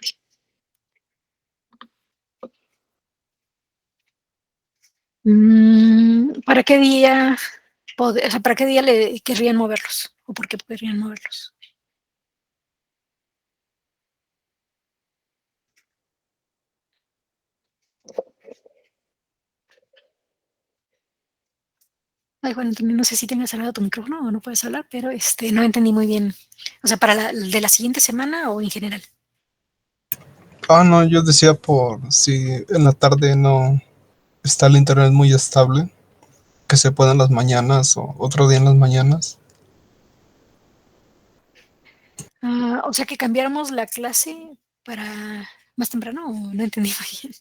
bien. ¿Para qué día, o sea, para qué día le querrían moverlos? ¿O por qué querrían moverlos? Ay, bueno, también no sé si tengas cerrado tu micrófono o no puedes hablar, pero no entendí muy bien. O sea, ¿para de la siguiente semana o en general? No, yo decía por si en la tarde no está el internet muy estable, que se puedan las mañanas o otro día en las mañanas. O sea, que cambiáramos la clase para más temprano, o no entendí muy bien.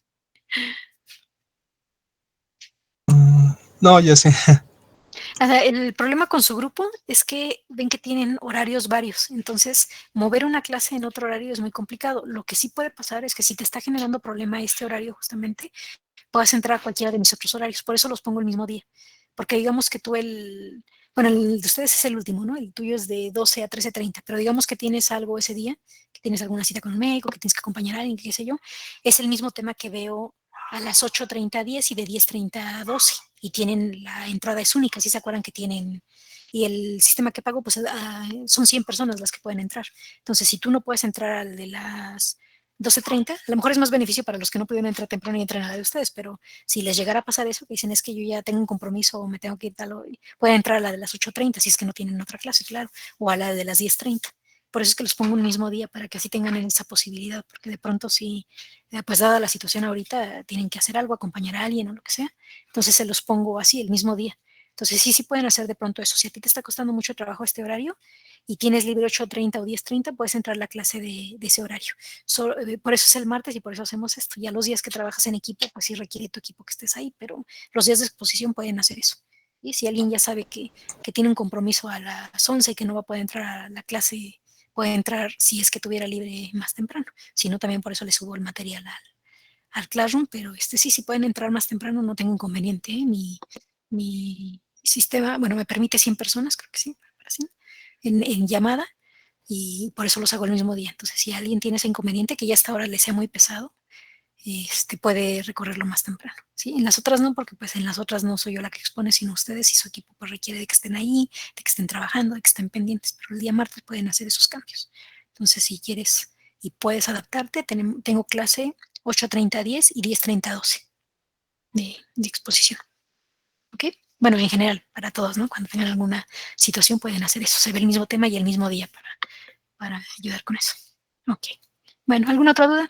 No, ya sé. O sea, el problema con su grupo es que ven que tienen horarios varios, entonces mover una clase en otro horario es muy complicado. Lo que sí puede pasar es que si te está generando problema este horario justamente, puedas entrar a cualquiera de mis otros horarios. Por eso los pongo el mismo día. Porque digamos que tú bueno, el de ustedes es el último, ¿no? El tuyo es de 12 a 13:30, pero digamos que tienes algo ese día, que tienes alguna cita con un médico, que tienes que acompañar a alguien, qué sé yo, es el mismo tema que veo a las 8:30 a 10 y de 10:30 a 12, y tienen, la entrada es única, si se acuerdan que tienen, y el sistema que pago, pues son 100 personas las que pueden entrar. Entonces, si tú no puedes entrar al de las 12:30, a lo mejor es más beneficio para los que no pudieron entrar temprano y entrar nada de ustedes, pero si les llegara a pasar eso, que dicen es que yo ya tengo un compromiso o me tengo que ir tal, pueden entrar a la de las 8:30 si es que no tienen otra clase, claro, o a la de las 10:30. Por eso es que los pongo un mismo día para que así tengan esa posibilidad, porque de pronto si, pues dada la situación ahorita, tienen que hacer algo, acompañar a alguien o lo que sea, entonces se los pongo así el mismo día. Entonces sí pueden hacer de pronto eso. Si a ti te está costando mucho trabajo este horario y tienes libre 8:30 o 10:30, puedes entrar a la clase de ese horario. Por eso es el martes y por eso hacemos esto. Ya los días que trabajas en equipo, pues sí requiere tu equipo que estés ahí, pero los días de exposición pueden hacer eso. Y si alguien ya sabe que tiene un compromiso a las 11 y que no va a poder entrar a la clase, puede entrar si es que tuviera libre más temprano. Si no, también por eso le subo el material al Classroom, pero sí pueden entrar más temprano, no tengo inconveniente. Mi sistema, bueno, me permite 100 personas, creo que sí, en llamada, y por eso los hago el mismo día. Entonces, si alguien tiene ese inconveniente que ya hasta ahora le sea muy pesado, puede recorrerlo más temprano. ¿Sí? En las otras no, porque pues en las otras no soy yo la que expone, sino ustedes, y su equipo pues requiere de que estén ahí, de que estén trabajando, de que estén pendientes, pero el día martes pueden hacer esos cambios. Entonces, si quieres y puedes adaptarte, tengo clase 8:30 a 10 y 10:30 a 12 de exposición. ¿Ok? Bueno, en general, para todos, ¿no? Cuando tengan alguna situación pueden hacer eso, se ve el mismo tema y el mismo día para ayudar con eso. Ok. Bueno, ¿alguna otra duda?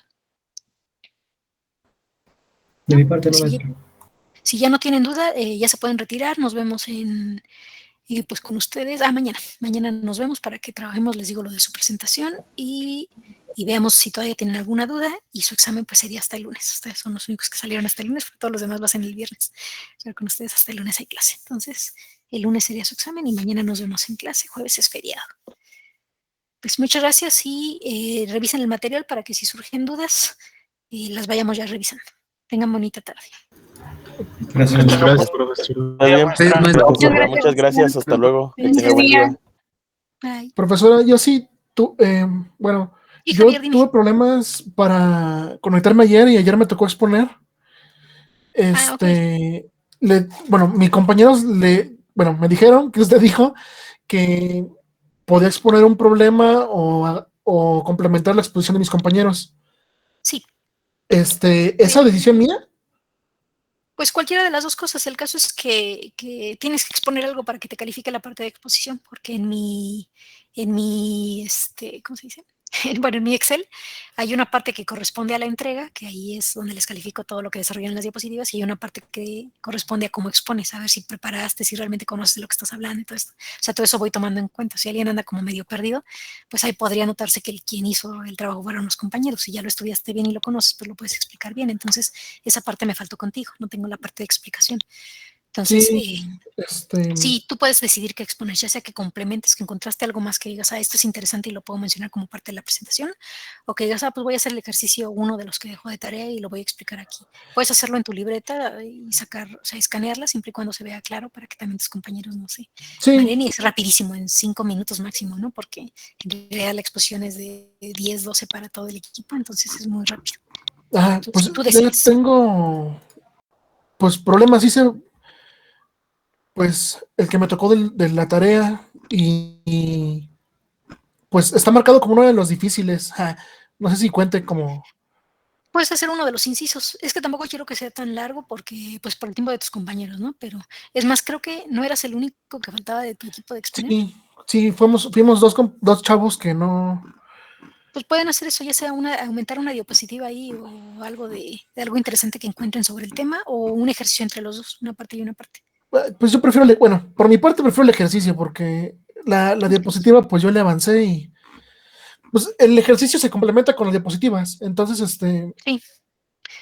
De mi parte no, maestro. Si ya no tienen duda, ya se pueden retirar. Nos vemos pues con ustedes. Mañana. Mañana nos vemos para que trabajemos, les digo, lo de su presentación y veamos si todavía tienen alguna duda. Y su examen pues sería hasta el lunes. Ustedes son los únicos que salieron hasta el lunes, porque todos los demás van el viernes. Pero con ustedes hasta el lunes hay clase. Entonces, el lunes sería su examen y mañana nos vemos en clase. Jueves es feriado. Pues muchas gracias y revisen el material para que si surgen dudas, las vayamos ya revisando. Tengan bonita tarde. Gracias. Gracias, profesor. Muchas gracias. Hasta luego. Que tenga buen día. Bye. Profesora, yo sí, bueno, Y yo Javier, dime. tuve problemas para conectarme ayer y ayer me tocó exponer. Okay. Bueno, mis compañeros me dijeron que usted dijo que podía exponer un problema o complementar la exposición de mis compañeros. Sí. ¿Esa decisión mía? Pues cualquiera de las dos cosas. El caso es que tienes que exponer algo para que te califique la parte de exposición, porque en mi, ¿cómo se dice? Bueno, en mi Excel hay una parte que corresponde a la entrega, que ahí es donde les califico todo lo que desarrollan en las diapositivas, y hay una parte que corresponde a cómo expones, a ver si preparaste, si realmente conoces de lo que estás hablando y todo esto. O sea, todo eso voy tomando en cuenta. Si alguien anda como medio perdido, pues ahí podría notarse que quien hizo el trabajo fueron los compañeros. Si ya lo estudiaste bien y lo conoces, pues lo puedes explicar bien. Entonces, esa parte me faltó contigo, no tengo la parte de explicación. Entonces, sí, tú puedes decidir qué exponer, ya sea que complementes, que encontraste algo más que digas, esto es interesante y lo puedo mencionar como parte de la presentación, o que digas, pues voy a hacer el ejercicio uno de los que dejo de tarea y lo voy a explicar aquí. Puedes hacerlo en tu libreta y escanearla siempre y cuando se vea claro para que también tus compañeros, no sé, sí. y es rapidísimo, en 5 minutos máximo, ¿no? Porque en realidad la exposición es de 10, 12 para todo el equipo, entonces es muy rápido. Pues tú decides. Ya tengo, pues problemas, pues el que me tocó de la tarea y pues está marcado como uno de los difíciles. No sé si cuente como... Puedes hacer uno de los incisos. Es que tampoco quiero que sea tan largo porque, pues, por el tiempo de tus compañeros, ¿no? Pero es más, creo que no eras el único que faltaba de tu equipo de exponer. Sí, fuimos dos chavos que no... Pues pueden hacer eso, ya sea aumentar una diapositiva ahí o algo de algo interesante que encuentren sobre el tema, o un ejercicio entre los dos, una parte y una parte. Pues yo prefiero, por mi parte prefiero el ejercicio porque la diapositiva pues yo le avancé y pues el ejercicio se complementa con las diapositivas, entonces Sí,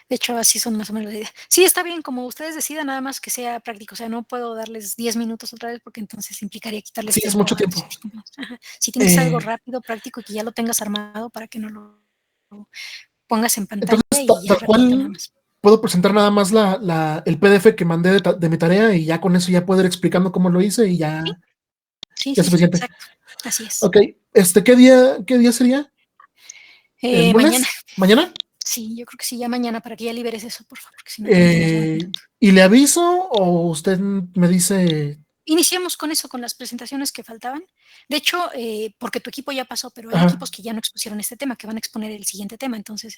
de hecho así son más o menos la idea. Sí, está bien, como ustedes decidan, nada más que sea práctico, o sea, no puedo darles 10 minutos otra vez porque entonces implicaría quitarles tiempo. Sí, es mucho tiempo. Si tienes algo rápido, práctico y que ya lo tengas armado para que no lo pongas en pantalla. Entonces, tal cual puedo presentar nada más el PDF que mandé de mi tarea y ya con eso ya puedo ir explicando cómo lo hice y ya, sí, es suficiente. Exacto. Así es. Ok, ¿qué día sería? ¿El lunes? ¿Mañana? Sí, yo creo que sí, ya mañana, para que ya liberes eso, por favor. Porque si no, ¿y le aviso o usted me dice Iniciamos con eso, con las presentaciones que faltaban. De hecho, porque tu equipo ya pasó, pero hay Ajá. equipos que ya no expusieron este tema, que van a exponer el siguiente tema. Entonces,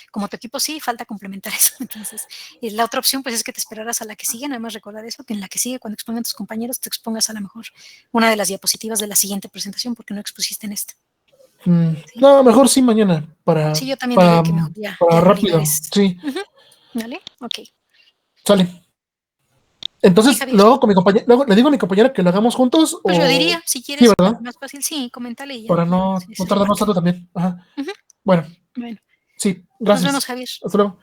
como tu equipo sí, falta complementar eso. Entonces, la otra opción pues es que te esperaras a la que sigue, nada más recordar eso, que en la que sigue, cuando expongan tus compañeros, te expongas a lo mejor una de las diapositivas de la siguiente presentación, porque no expusiste en esta. No, mejor sí mañana, para, Sí, yo también diría que mejor para ya lo rápido. liberes. Sí, ¿Vale? Ok. sale. Entonces, Javier. luego con mi compañera, luego le digo a mi compañera que lo hagamos juntos Pues yo o diría, si sí, quieres, ¿verdad? más fácil, sí, coméntale y ya. Para no, Sí, no esa tardar más parte. tanto también. Ajá. Ujú. Bueno, Bueno, sí, nos gracias. vemos, Javier. Hasta luego.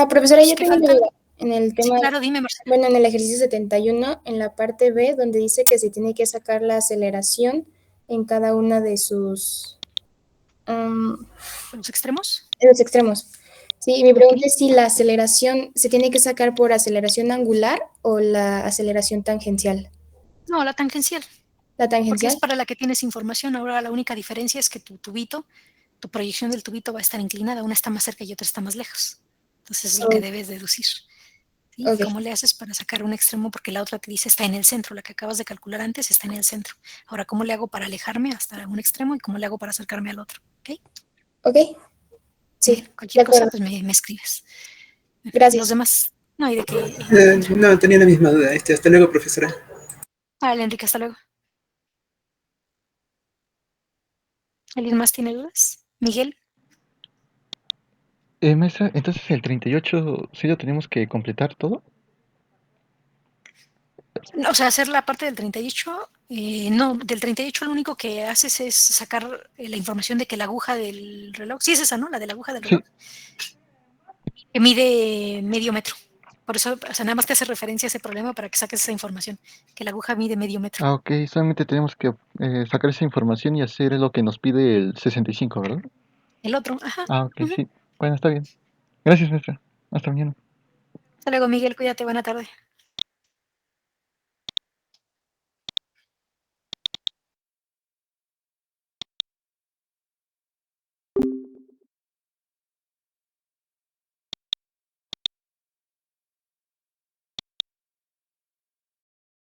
Profesora, yo ¿Qué tengo una falta? duda en el Sí, tema, claro, dime, Marcela. bueno, en el ejercicio 71, en la parte B, donde dice que se tiene que sacar la aceleración en cada una de sus, ¿Los extremos? en los extremos. Sí, y mi Ok. pregunta es si la aceleración se tiene que sacar por aceleración angular o la aceleración tangencial. No, la tangencial, La porque tangencial. es para la que tienes información. Ahora la única diferencia es que tu tubito, tu proyección del tubito va a estar inclinada, una está más cerca y otra está más lejos. Entonces es lo que Ok. debes deducir. ¿Sí? Ok. ¿Cómo le haces para sacar un extremo? Porque la otra te dice está en el centro, la que acabas de calcular antes está en el centro. Ahora, ¿cómo le hago para alejarme hasta un extremo y cómo le hago para acercarme al otro? ¿Ok? Ok. Sí, Bien, de cualquier cosa, acuerdo. pues me escribes. Los Gracias. demás, no hay de qué, Alejandra. No, tenía la misma duda. Hasta luego, profesora. Vale, Enrique, hasta luego. ¿Alguien más tiene dudas? Miguel. Maestra, entonces el 38 sí lo tenemos que completar todo. O sea, hacer la parte del 38, no, del 38 lo único que haces es sacar la información de que la aguja del reloj, sí es esa, ¿no? La de la aguja del reloj, que mide medio metro. Por eso, o sea, nada más te hace referencia a ese problema para que saques esa información, que la aguja mide medio metro. Ah, ok, solamente tenemos que sacar esa información y hacer lo que nos pide el 65, ¿verdad? El otro, ajá. Ah, ok, sí. Bueno, está bien. Gracias, maestra. Hasta mañana. Hasta luego, Miguel, cuídate, buena tarde.